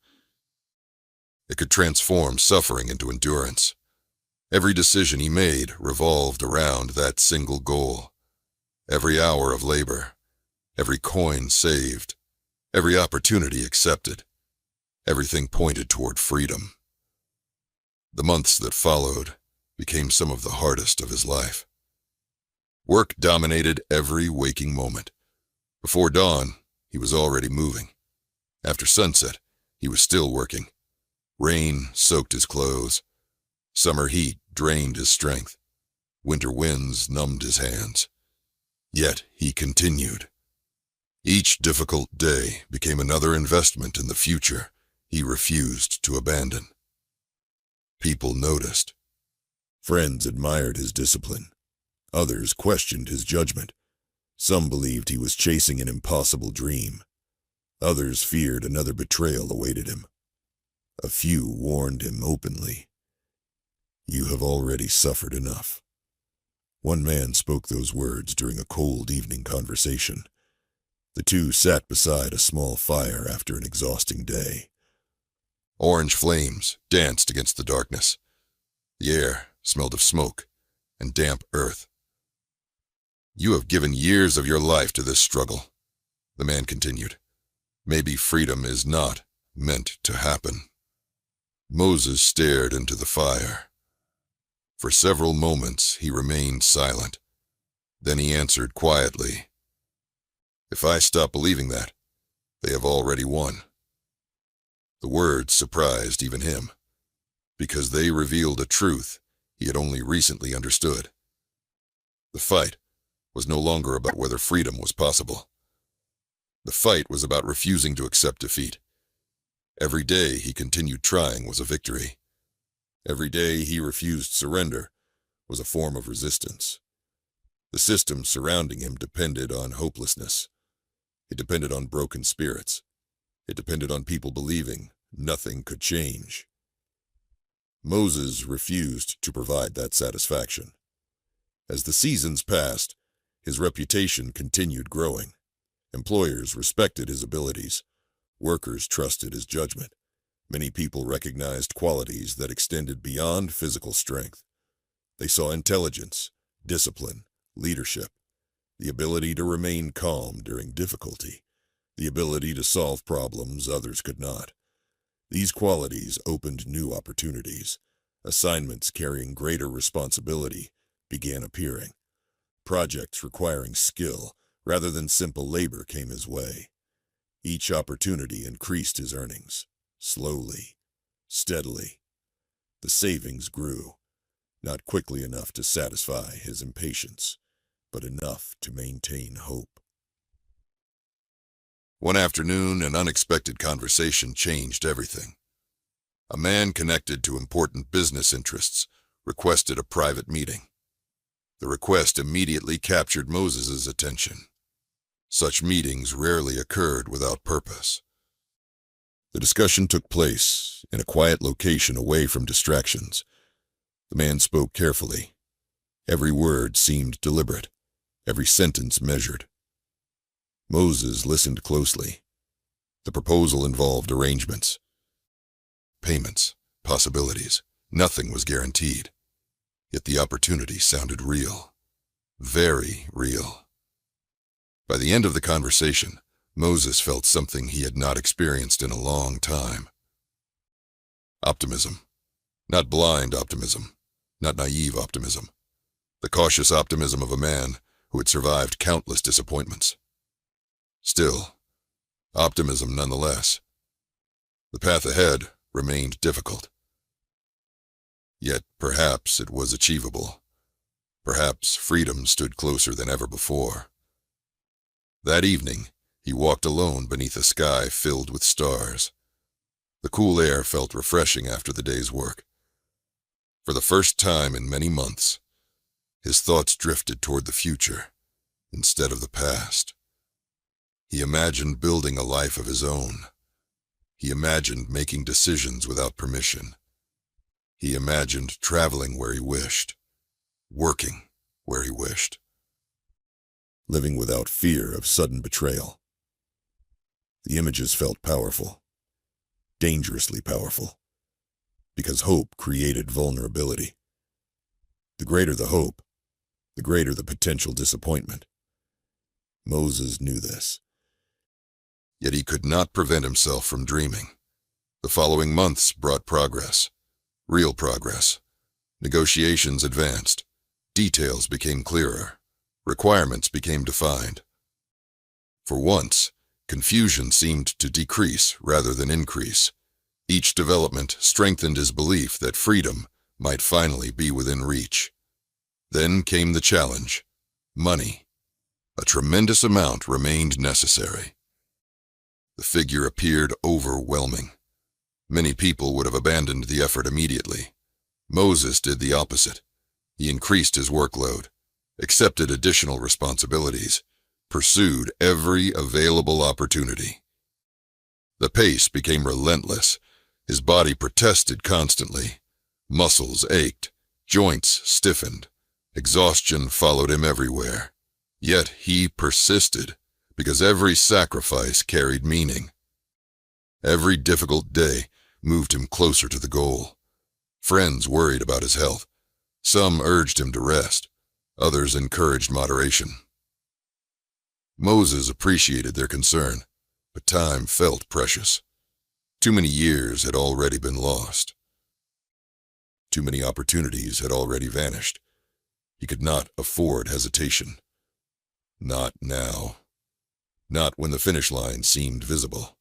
It could transform suffering into endurance. Every decision he made revolved around that single goal. Every hour of labor, every coin saved, every opportunity accepted, everything pointed toward freedom. The months that followed became some of the hardest of his life. Work dominated every waking moment. Before dawn, he was already moving. After sunset, he was still working. Rain soaked his clothes. Summer heat drained his strength. Winter winds numbed his hands. Yet he continued. Each difficult day became another investment in the future he refused to abandon. People noticed. Friends admired his discipline. Others questioned his judgment. Some believed he was chasing an impossible dream. Others feared another betrayal awaited him. A few warned him openly. "You have already suffered enough." One man spoke those words during a cold evening conversation. The two sat beside a small fire after an exhausting day. Orange flames danced against the darkness. The air smelled of smoke and damp earth. "You have given years of your life to this struggle," the man continued. "Maybe freedom is not meant to happen." Moses stared into the fire. For several moments he remained silent. Then he answered quietly, "If I stop believing that, they have already won." The words surprised even him, because they revealed a truth he had only recently understood. The fight was no longer about whether freedom was possible. The fight was about refusing to accept defeat. Every day he continued trying was a victory. Every day he refused surrender was a form of resistance. The system surrounding him depended on hopelessness. It depended on broken spirits. It depended on people believing nothing could change. Moses refused to provide that satisfaction. As the seasons passed, his reputation continued growing. Employers respected his abilities. Workers trusted his judgment. Many people recognized qualities that extended beyond physical strength. They saw intelligence, discipline, leadership, the ability to remain calm during difficulty, the ability to solve problems others could not. These qualities opened new opportunities. Assignments carrying greater responsibility began appearing. Projects requiring skill rather than simple labor came his way. Each opportunity increased his earnings, slowly, steadily. The savings grew, not quickly enough to satisfy his impatience, but enough to maintain hope. One afternoon, an unexpected conversation changed everything. A man connected to important business interests requested a private meeting. The request immediately captured Moses's attention. Such meetings rarely occurred without purpose. The discussion took place in a quiet location away from distractions. The man spoke carefully. Every word seemed deliberate, every sentence measured. Moses listened closely. The proposal involved arrangements, payments, possibilities. Nothing was guaranteed. Yet the opportunity sounded real. Very real. By the end of the conversation, Moses felt something he had not experienced in a long time. Optimism. Not blind optimism. Not naive optimism. The cautious optimism of a man who had survived countless disappointments. Still, optimism nonetheless. The path ahead remained difficult. Yet perhaps it was achievable. Perhaps freedom stood closer than ever before. That evening, he walked alone beneath a sky filled with stars. The cool air felt refreshing after the day's work. For the first time in many months, his thoughts drifted toward the future instead of the past. He imagined building a life of his own. He imagined making decisions without permission. He imagined traveling where he wished, working where he wished, living without fear of sudden betrayal. The images felt powerful, dangerously powerful, because hope created vulnerability. The greater the hope, the greater the potential disappointment. Moses knew this. Yet he could not prevent himself from dreaming. The following months brought progress, real progress. Negotiations advanced. Details became clearer. Requirements became defined. For once, confusion seemed to decrease rather than increase. Each development strengthened his belief that freedom might finally be within reach. Then came the challenge: money. A tremendous amount remained necessary. The figure appeared overwhelming. Many people would have abandoned the effort immediately. Moses did the opposite. He increased his workload, accepted additional responsibilities, pursued every available opportunity. The pace became relentless. His body protested constantly. Muscles ached, joints stiffened. Exhaustion followed him everywhere. Yet he persisted, because every sacrifice carried meaning. Every difficult day moved him closer to the goal. Friends worried about his health. Some urged him to rest. Others encouraged moderation. Moses appreciated their concern, but time felt precious. Too many years had already been lost. Too many opportunities had already vanished. He could not afford hesitation. Not now. Not when the finish line seemed visible.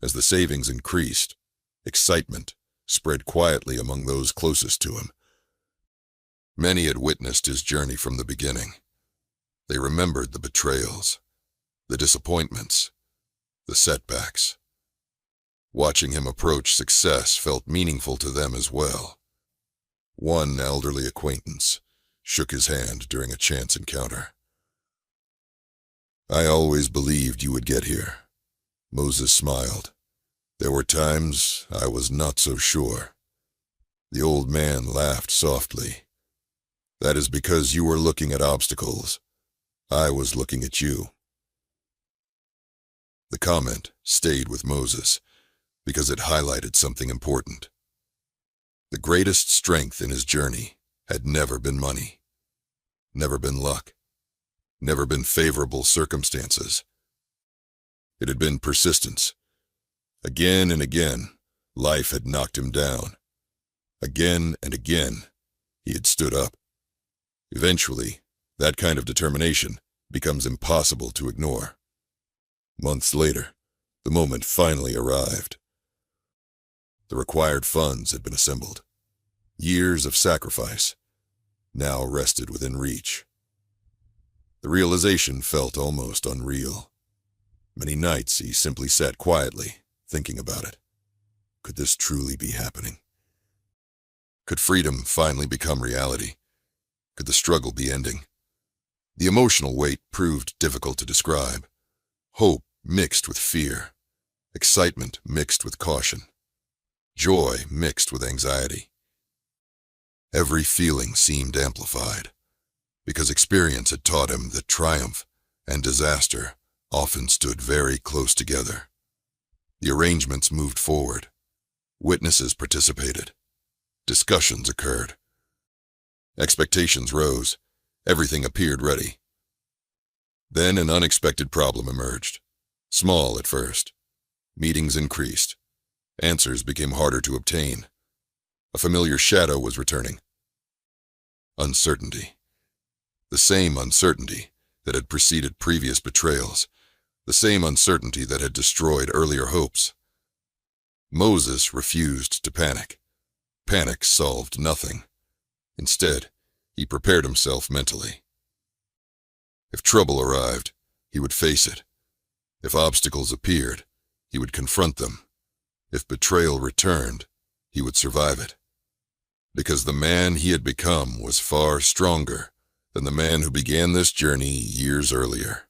As the savings increased, excitement spread quietly among those closest to him. Many had witnessed his journey from the beginning. They remembered the betrayals, the disappointments, the setbacks. Watching him approach success felt meaningful to them as well. One elderly acquaintance shook his hand during a chance encounter. "I always believed you would get here." Moses smiled. "There were times I was not so sure." The old man laughed softly. "That is because you were looking at obstacles. I was looking at you." The comment stayed with Moses because it highlighted something important. The greatest strength in his journey had never been money, never been luck, never been favorable circumstances. It had been persistence. Again and again, life had knocked him down. Again and again, he had stood up. Eventually, that kind of determination becomes impossible to ignore. Months later, the moment finally arrived. The required funds had been assembled. Years of sacrifice now rested within reach. The realization felt almost unreal. Many nights he simply sat quietly, thinking about it. Could this truly be happening? Could freedom finally become reality? Could the struggle be ending? The emotional weight proved difficult to describe. Hope mixed with fear. Excitement mixed with caution. Joy mixed with anxiety. Every feeling seemed amplified, because experience had taught him that triumph and disaster often stood very close together. The arrangements moved forward. Witnesses participated. Discussions occurred. Expectations rose. Everything appeared ready. Then an unexpected problem emerged. Small at first. Meetings increased. Answers became harder to obtain. A familiar shadow was returning. Uncertainty. The same uncertainty that had preceded previous betrayals. The same uncertainty that had destroyed earlier hopes. Moses refused to panic. Panic solved nothing. Instead, he prepared himself mentally. If trouble arrived, he would face it. If obstacles appeared, he would confront them. If betrayal returned, he would survive it. Because the man he had become was far stronger than the man who began this journey years earlier.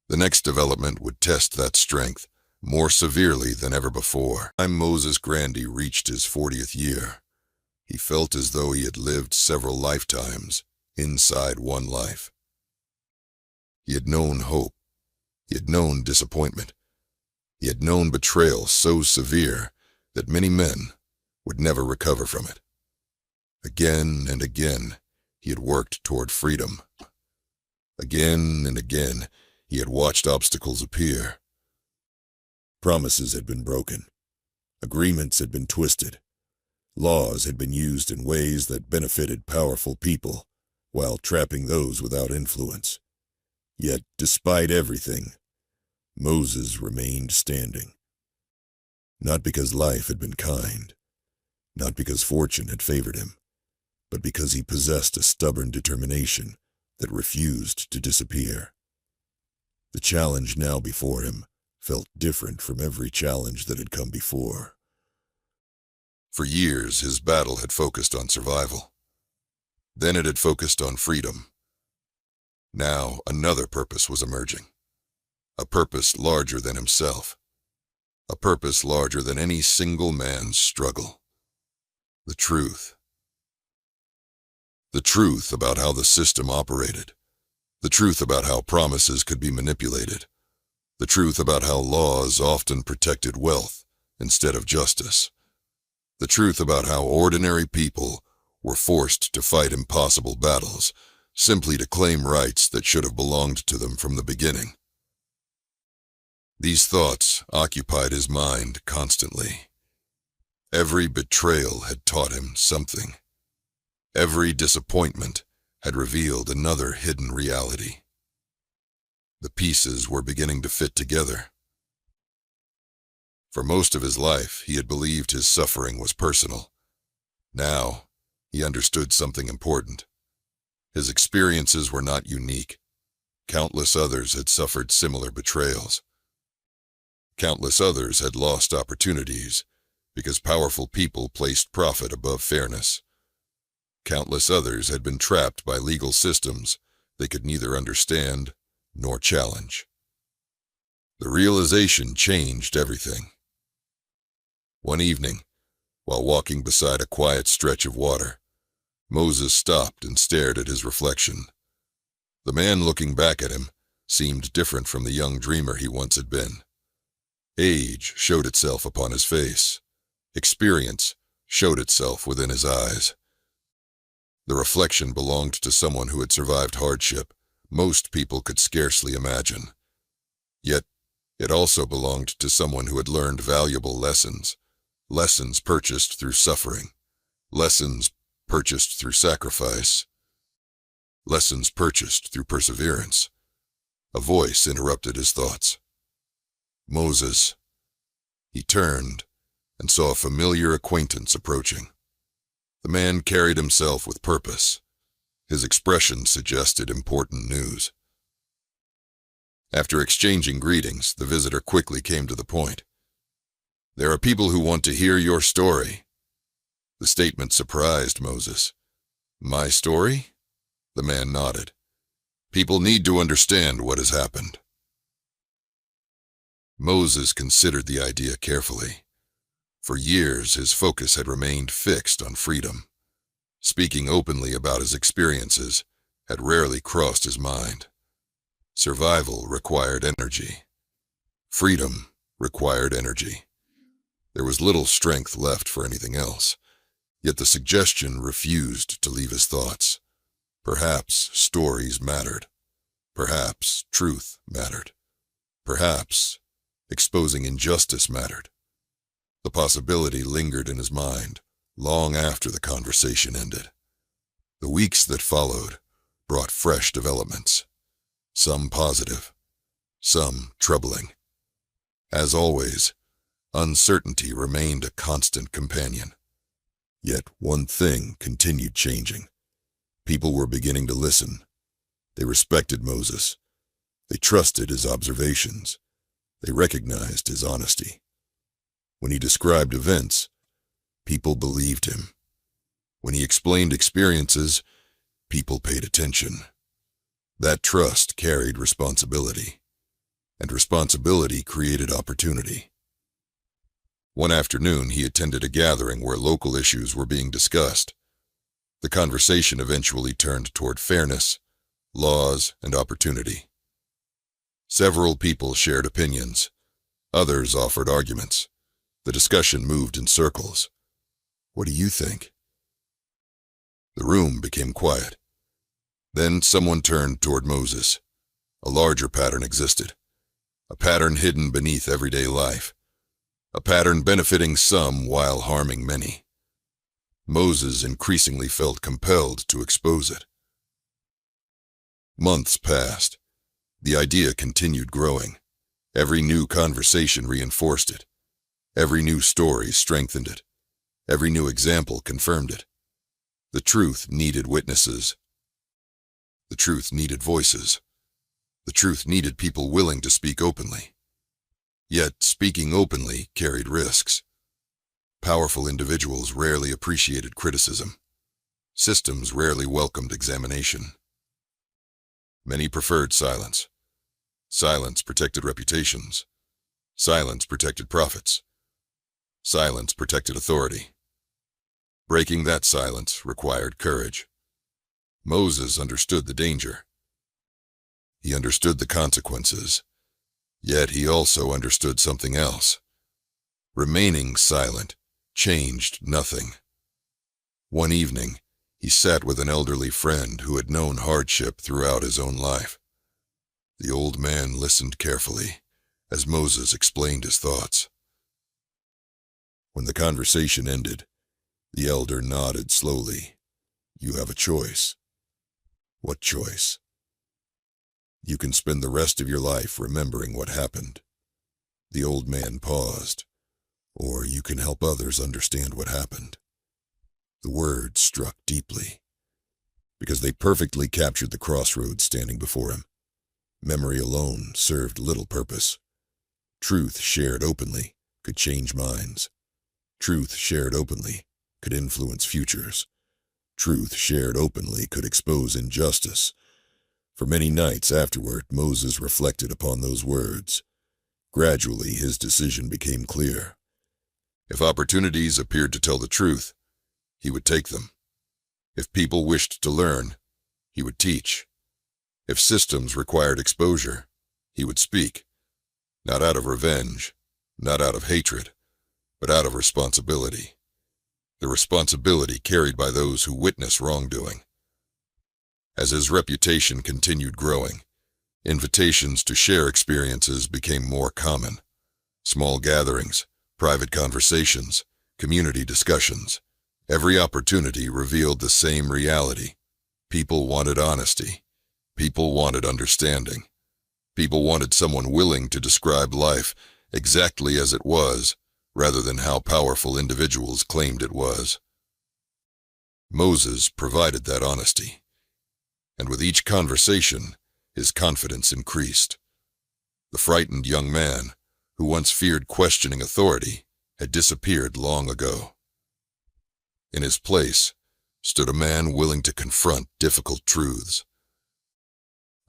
The next development would test that strength more severely than ever before. By the time Moses Grandy reached his 40th year, he felt as though he had lived several lifetimes inside one life. He had known hope. He had known disappointment. He had known betrayal so severe that many men would never recover from it. Again and again, he had worked toward freedom. Again and again, he had watched obstacles appear. Promises had been broken. Agreements had been twisted. Laws had been used in ways that benefited powerful people, while trapping those without influence. Yet, despite everything, Moses remained standing. Not because life had been kind, not because fortune had favored him, but because he possessed a stubborn determination that refused to disappear. The challenge now before him felt different from every challenge that had come before. For years, his battle had focused on survival. Then it had focused on freedom. Now, another purpose was emerging. A purpose larger than himself. A purpose larger than any single man's struggle. The truth. The truth about how the system operated. The truth about how promises could be manipulated. The truth about how laws often protected wealth instead of justice. The truth about how ordinary people were forced to fight impossible battles simply to claim rights that should have belonged to them from the beginning. These thoughts occupied his mind constantly. Every betrayal had taught him something. Every disappointment had revealed another hidden reality. The pieces were beginning to fit together. For most of his life, he had believed his suffering was personal. Now, he understood something important. His experiences were not unique. Countless others had suffered similar betrayals. Countless others had lost opportunities because powerful people placed profit above fairness. Countless others had been trapped by legal systems they could neither understand nor challenge. The realization changed everything. One evening, while walking beside a quiet stretch of water, Moses stopped and stared at his reflection. The man looking back at him seemed different from the young dreamer he once had been. Age showed itself upon his face. Experience showed itself within his eyes. The reflection belonged to someone who had survived hardship most people could scarcely imagine. Yet, it also belonged to someone who had learned valuable lessons, lessons purchased through suffering, lessons purchased through sacrifice, lessons purchased through perseverance. A voice interrupted his thoughts. Moses. He turned and saw a familiar acquaintance approaching. The man carried himself with purpose. His expression suggested important news. After exchanging greetings, the visitor quickly came to the point. "There are people who want to hear your story." The statement surprised Moses. "My story?" The man nodded. "People need to understand what has happened." Moses considered the idea carefully. For years, his focus had remained fixed on freedom. Speaking openly about his experiences had rarely crossed his mind. Survival required energy. Freedom required energy. There was little strength left for anything else, yet the suggestion refused to leave his thoughts. Perhaps stories mattered. Perhaps truth mattered. Perhaps exposing injustice mattered. The possibility lingered in his mind long after the conversation ended. The weeks that followed brought fresh developments, some positive, some troubling. As always, uncertainty remained a constant companion. Yet one thing continued changing. People were beginning to listen. They respected Moses. They trusted his observations. They recognized his honesty. When he described events, people believed him. When he explained experiences, people paid attention. That trust carried responsibility, and responsibility created opportunity. One afternoon, he attended a gathering where local issues were being discussed. The conversation eventually turned toward fairness, laws, and opportunity. Several people shared opinions. Others offered arguments. The discussion moved in circles. What do you think? The room became quiet. Then someone turned toward Moses. A larger pattern existed. A pattern hidden beneath everyday life. A pattern benefiting some while harming many. Moses increasingly felt compelled to expose it. Months passed. The idea continued growing. Every new conversation reinforced it. Every new story strengthened it. Every new example confirmed it. The truth needed witnesses. The truth needed voices. The truth needed people willing to speak openly. Yet speaking openly carried risks. Powerful individuals rarely appreciated criticism. Systems rarely welcomed examination. Many preferred silence. Silence protected reputations. Silence protected profits. Silence protected authority. Breaking that silence required courage. Moses understood the danger. He understood the consequences. Yet he also understood something else. Remaining silent changed nothing. One evening, he sat with an elderly friend who had known hardship throughout his own life. The old man listened carefully as Moses explained his thoughts. When the conversation ended, the elder nodded slowly. You have a choice. What choice? You can spend the rest of your life remembering what happened. The old man paused. Or you can help others understand what happened. The words struck deeply, because they perfectly captured the crossroads standing before him. Memory alone served little purpose. Truth shared openly could change minds. Truth shared openly could influence futures. Truth shared openly could expose injustice. For many nights afterward, Moses reflected upon those words. Gradually, his decision became clear. If opportunities appeared to tell the truth, he would take them. If people wished to learn, he would teach. If systems required exposure, he would speak, not out of revenge, not out of hatred, but out of responsibility. The responsibility carried by those who witness wrongdoing. As his reputation continued growing, invitations to share experiences became more common. Small gatherings, private conversations, community discussions. Every opportunity revealed the same reality. People wanted honesty. People wanted understanding. People wanted someone willing to describe life exactly as it was, rather than how powerful individuals claimed it was. Moses provided that honesty, and with each conversation, his confidence increased. The frightened young man, who once feared questioning authority, had disappeared long ago. In his place stood a man willing to confront difficult truths.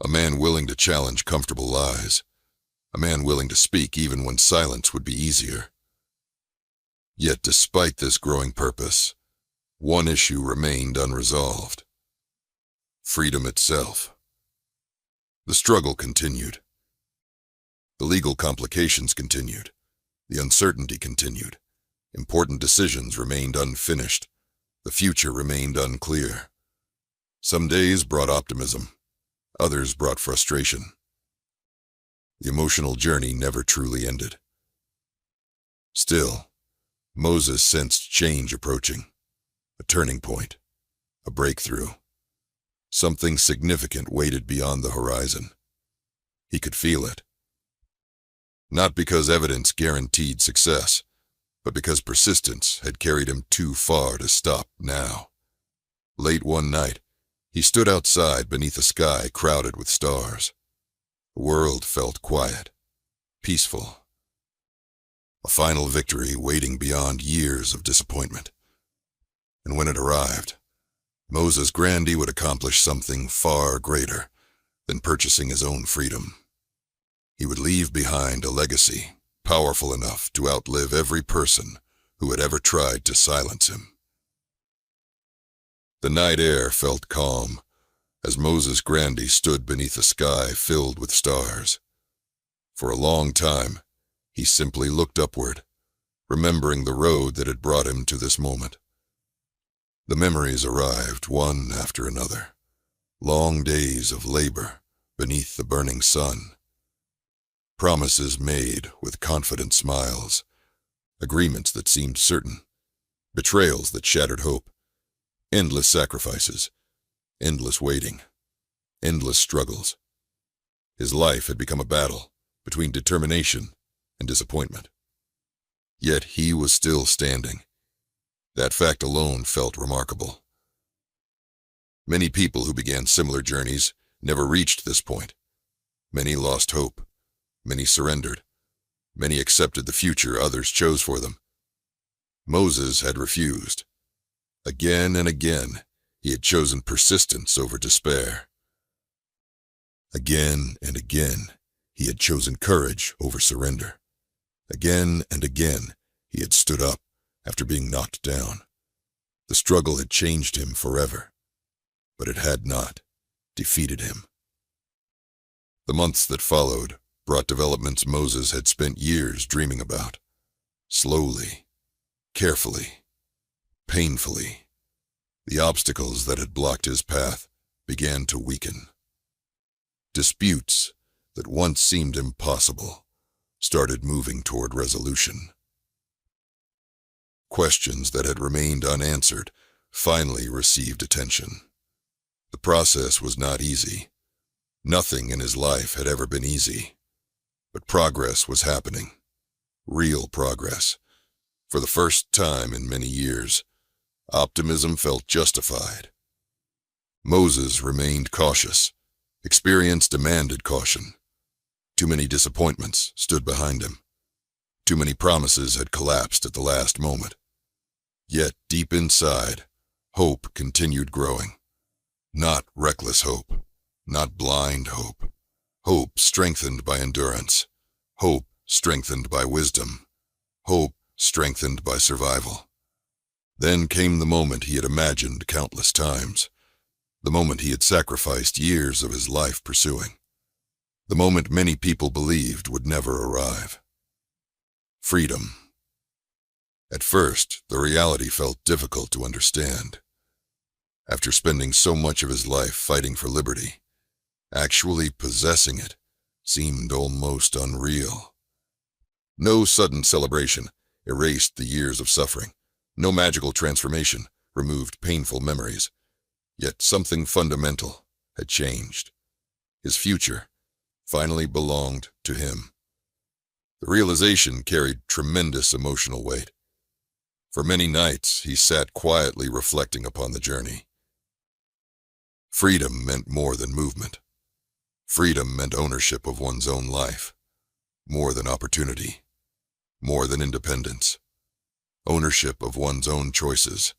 A man willing to challenge comfortable lies. A man willing to speak even when silence would be easier. Yet despite this growing purpose, One issue remained unresolved: freedom itself. The struggle continued. The legal complications continued. The uncertainty continued. Important decisions remained unfinished. The future remained unclear. Some days brought optimism. Others brought frustration. The emotional journey never truly ended. Still, Moses sensed change approaching. A turning point. A breakthrough. Something significant waited beyond the horizon. He could feel it. Not because evidence guaranteed success, but because persistence had carried him too far to stop now. Late one night, he stood outside beneath a sky crowded with stars. The world felt quiet, peaceful. A final victory waiting beyond years of disappointment. And when it arrived, Moses Grandy would accomplish something far greater than purchasing his own freedom. He would leave behind a legacy powerful enough to outlive every person who had ever tried to silence him. The night air felt calm as Moses Grandy stood beneath a sky filled with stars. For a long time, he simply looked upward, remembering the road that had brought him to this moment. The memories arrived one after another. Long days of labor beneath the burning sun. Promises made with confident smiles. Agreements that seemed certain. Betrayals that shattered hope. Endless sacrifices. Endless waiting. Endless struggles. His life had become a battle between determination and disappointment. Yet he was still standing. That fact alone felt remarkable. Many people who began similar journeys never reached this point. Many lost hope. Many surrendered. Many accepted the future others chose for them. Moses had refused. Again and again, he had chosen persistence over despair. Again and again, he had chosen courage over surrender. Again and again, he had stood up after being knocked down. The struggle had changed him forever, but it had not defeated him. The months that followed brought developments Moses had spent years dreaming about. Slowly, carefully, painfully, the obstacles that had blocked his path began to weaken. Disputes that once seemed impossible started moving toward resolution. Questions that had remained unanswered finally received attention. The process was not easy. Nothing in his life had ever been easy. But progress was happening. Real progress. For the first time in many years, optimism felt justified. Moses remained cautious. Experience demanded caution. Too many disappointments stood behind him. Too many promises had collapsed at the last moment. Yet deep inside, hope continued growing. Not reckless hope, not blind hope. Hope strengthened by endurance. Hope strengthened by wisdom. Hope strengthened by survival. Then came the moment he had imagined countless times. The moment he had sacrificed years of his life pursuing. The moment many people believed would never arrive. Freedom. At first, the reality felt difficult to understand. After spending so much of his life fighting for liberty, actually possessing it seemed almost unreal. No sudden celebration erased the years of suffering. No magical transformation removed painful memories. Yet something fundamental had changed. His future finally belonged to him. The realization carried tremendous emotional weight. For many nights, he sat quietly reflecting upon the journey. Freedom meant more than movement. Freedom meant ownership of one's own life. More than opportunity. More than independence. Ownership of one's own choices.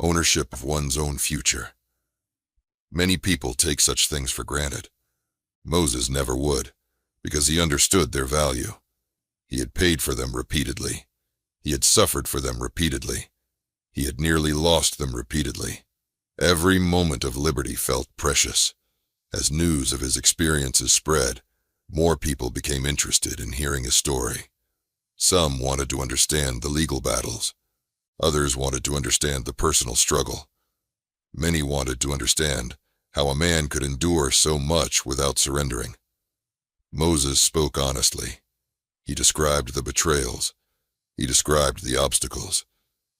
Ownership of one's own future. Many people take such things for granted. Moses never would, because he understood their value. He had paid for them repeatedly. He had suffered for them repeatedly. He had nearly lost them repeatedly. Every moment of liberty felt precious. As news of his experiences spread, more people became interested in hearing his story. Some wanted to understand the legal battles. Others wanted to understand the personal struggle. Many wanted to understand how a man could endure so much without surrendering. Moses spoke honestly. He described the betrayals. He described the obstacles.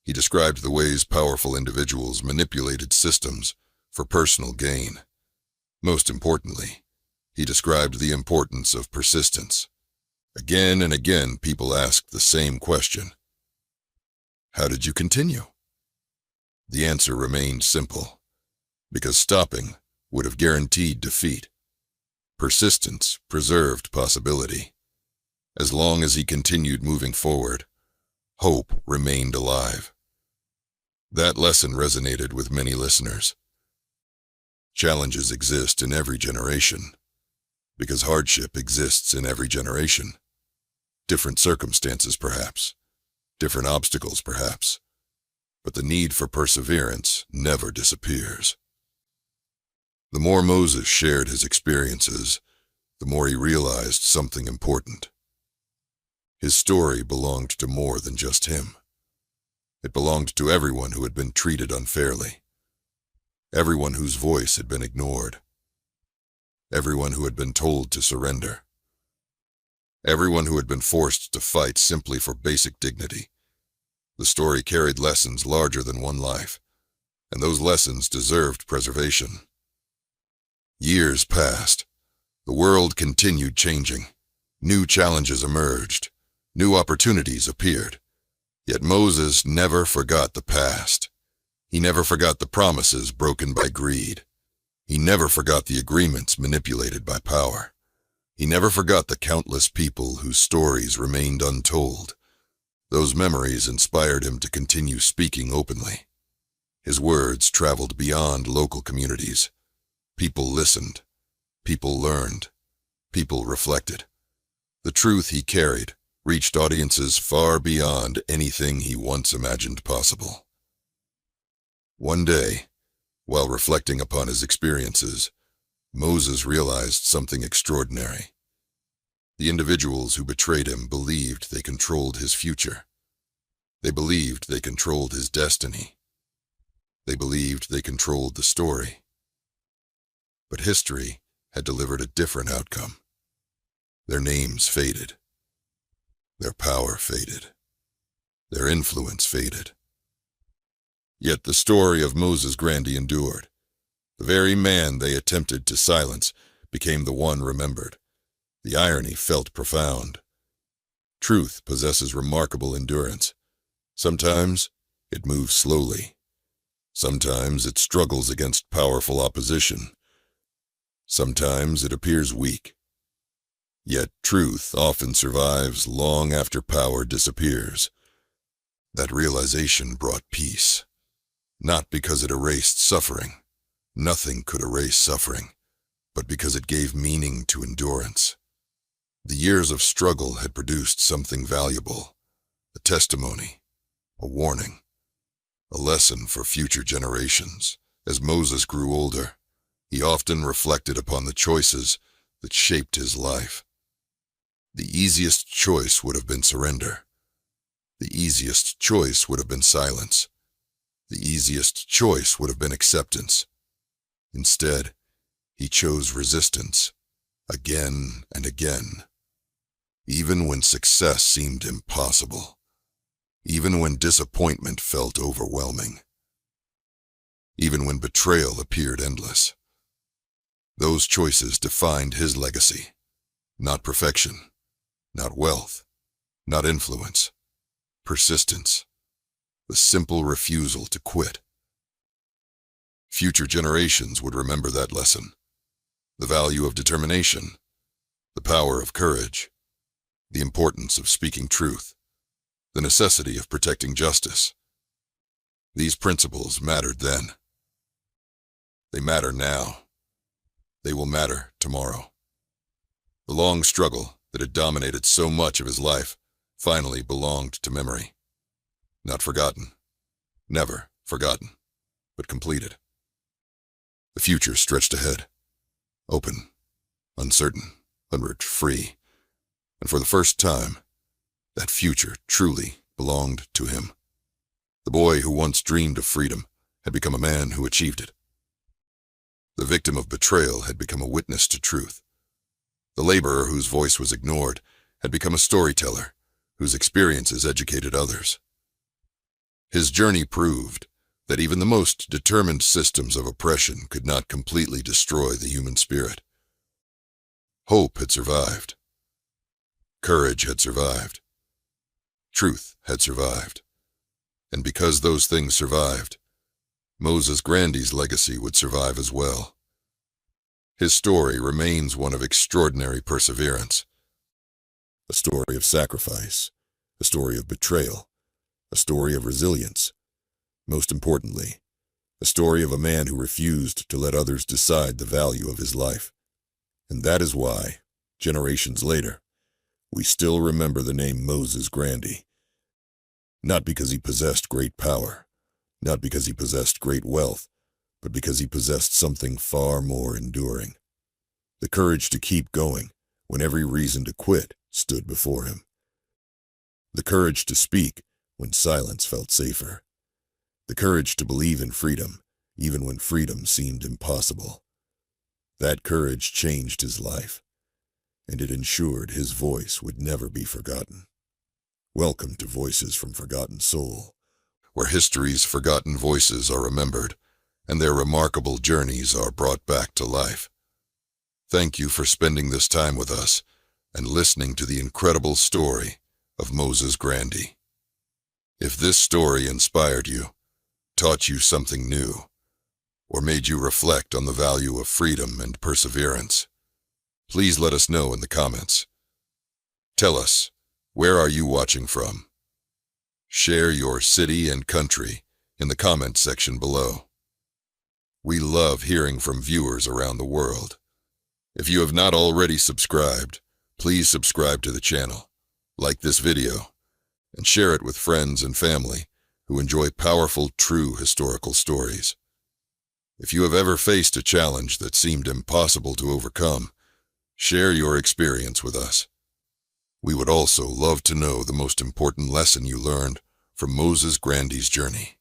He described the ways powerful individuals manipulated systems for personal gain. Most importantly, he described the importance of persistence. Again and again, people asked the same question. How did you continue? The answer remained simple, because stopping would have guaranteed defeat. Persistence preserved possibility. As long as he continued moving forward, hope remained alive. That lesson resonated with many listeners. Challenges exist in every generation, because hardship exists in every generation. Different circumstances, perhaps. Different obstacles, perhaps. But the need for perseverance never disappears. The more Moses shared his experiences, the more he realized something important. His story belonged to more than just him. It belonged to everyone who had been treated unfairly. Everyone whose voice had been ignored. Everyone who had been told to surrender. Everyone who had been forced to fight simply for basic dignity. The story carried lessons larger than one life, and those lessons deserved preservation. Years passed. The world continued changing. New challenges emerged. New opportunities appeared. Yet Moses never forgot the past. He never forgot the promises broken by greed. He never forgot the agreements manipulated by power. He never forgot the countless people whose stories remained untold. Those memories inspired him to continue speaking openly. His words traveled beyond local communities. People listened. People learned. People reflected. The truth he carried reached audiences far beyond anything he once imagined possible. One day, while reflecting upon his experiences, Moses realized something extraordinary. The individuals who betrayed him believed they controlled his future. They believed they controlled his destiny. They believed they controlled the story. But history had delivered a different outcome. Their names faded. Their power faded. Their influence faded. Yet the story of Moses Grandy endured. The very man they attempted to silence became the one remembered. The irony felt profound. Truth possesses remarkable endurance. Sometimes it moves slowly. Sometimes it struggles against powerful opposition. Sometimes it appears weak. Yet truth often survives long after power disappears. That realization brought peace. Not because it erased suffering. Nothing could erase suffering, but because it gave meaning to endurance. The years of struggle had produced something valuable, a testimony, a warning, a lesson for future generations. As Moses grew older, he often reflected upon the choices that shaped his life. The easiest choice would have been surrender. The easiest choice would have been silence. The easiest choice would have been acceptance. Instead, he chose resistance, again and again. Even when success seemed impossible. Even when disappointment felt overwhelming. Even when betrayal appeared endless. Those choices defined his legacy. Not perfection, not wealth, not influence. Persistence. The simple refusal to quit. Future generations would remember that lesson. The value of determination. The power of courage. The importance of speaking truth. The necessity of protecting justice. These principles mattered then. They matter now. They will matter tomorrow. The long struggle that had dominated so much of his life finally belonged to memory. Not forgotten, Never forgotten, but completed. The future stretched ahead, open, uncertain, unreached, free, and for the first time, that future truly belonged to him. The boy who once dreamed of freedom had become a man who achieved it. The victim of betrayal had become a witness to truth. The laborer whose voice was ignored had become a storyteller whose experiences educated others. His journey proved that even the most determined systems of oppression could not completely destroy the human spirit. Hope had survived. Courage had survived. Truth had survived. And because those things survived, Moses Grandy's legacy would survive as well. His story remains one of extraordinary perseverance. A story of sacrifice, a story of betrayal, a story of resilience. Most importantly, a story of a man who refused to let others decide the value of his life. And that is why, generations later, we still remember the name Moses Grandy. Not because he possessed great power, not because he possessed great wealth, but because he possessed something far more enduring. The courage to keep going when every reason to quit stood before him. The courage to speak when silence felt safer. The courage to believe in freedom, even when freedom seemed impossible. That courage changed his life, and it ensured his voice would never be forgotten. Welcome to Voices from Forgotten Soul, where history's forgotten voices are remembered, and their remarkable journeys are brought back to life. Thank you for spending this time with us and listening to the incredible story of Moses Grandy. If this story inspired you, taught you something new, or made you reflect on the value of freedom and perseverance, please let us know in the comments. Tell us, where are you watching from? Share your city and country in the comment section below. We love hearing from viewers around the world. If you have not already subscribed, please subscribe to the channel, like this video, and share it with friends and family who enjoy powerful, true historical stories. If you have ever faced a challenge that seemed impossible to overcome, share your experience with us. We would also love to know the most important lesson you learned from Moses Grandy's journey.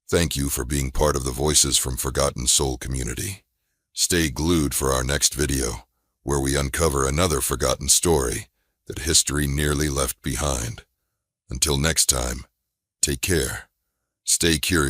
Thank you for being part of the Voices from Forgotten Soul community. Stay glued for our next video, where we uncover another forgotten story that history nearly left behind. Until next time, take care, stay curious.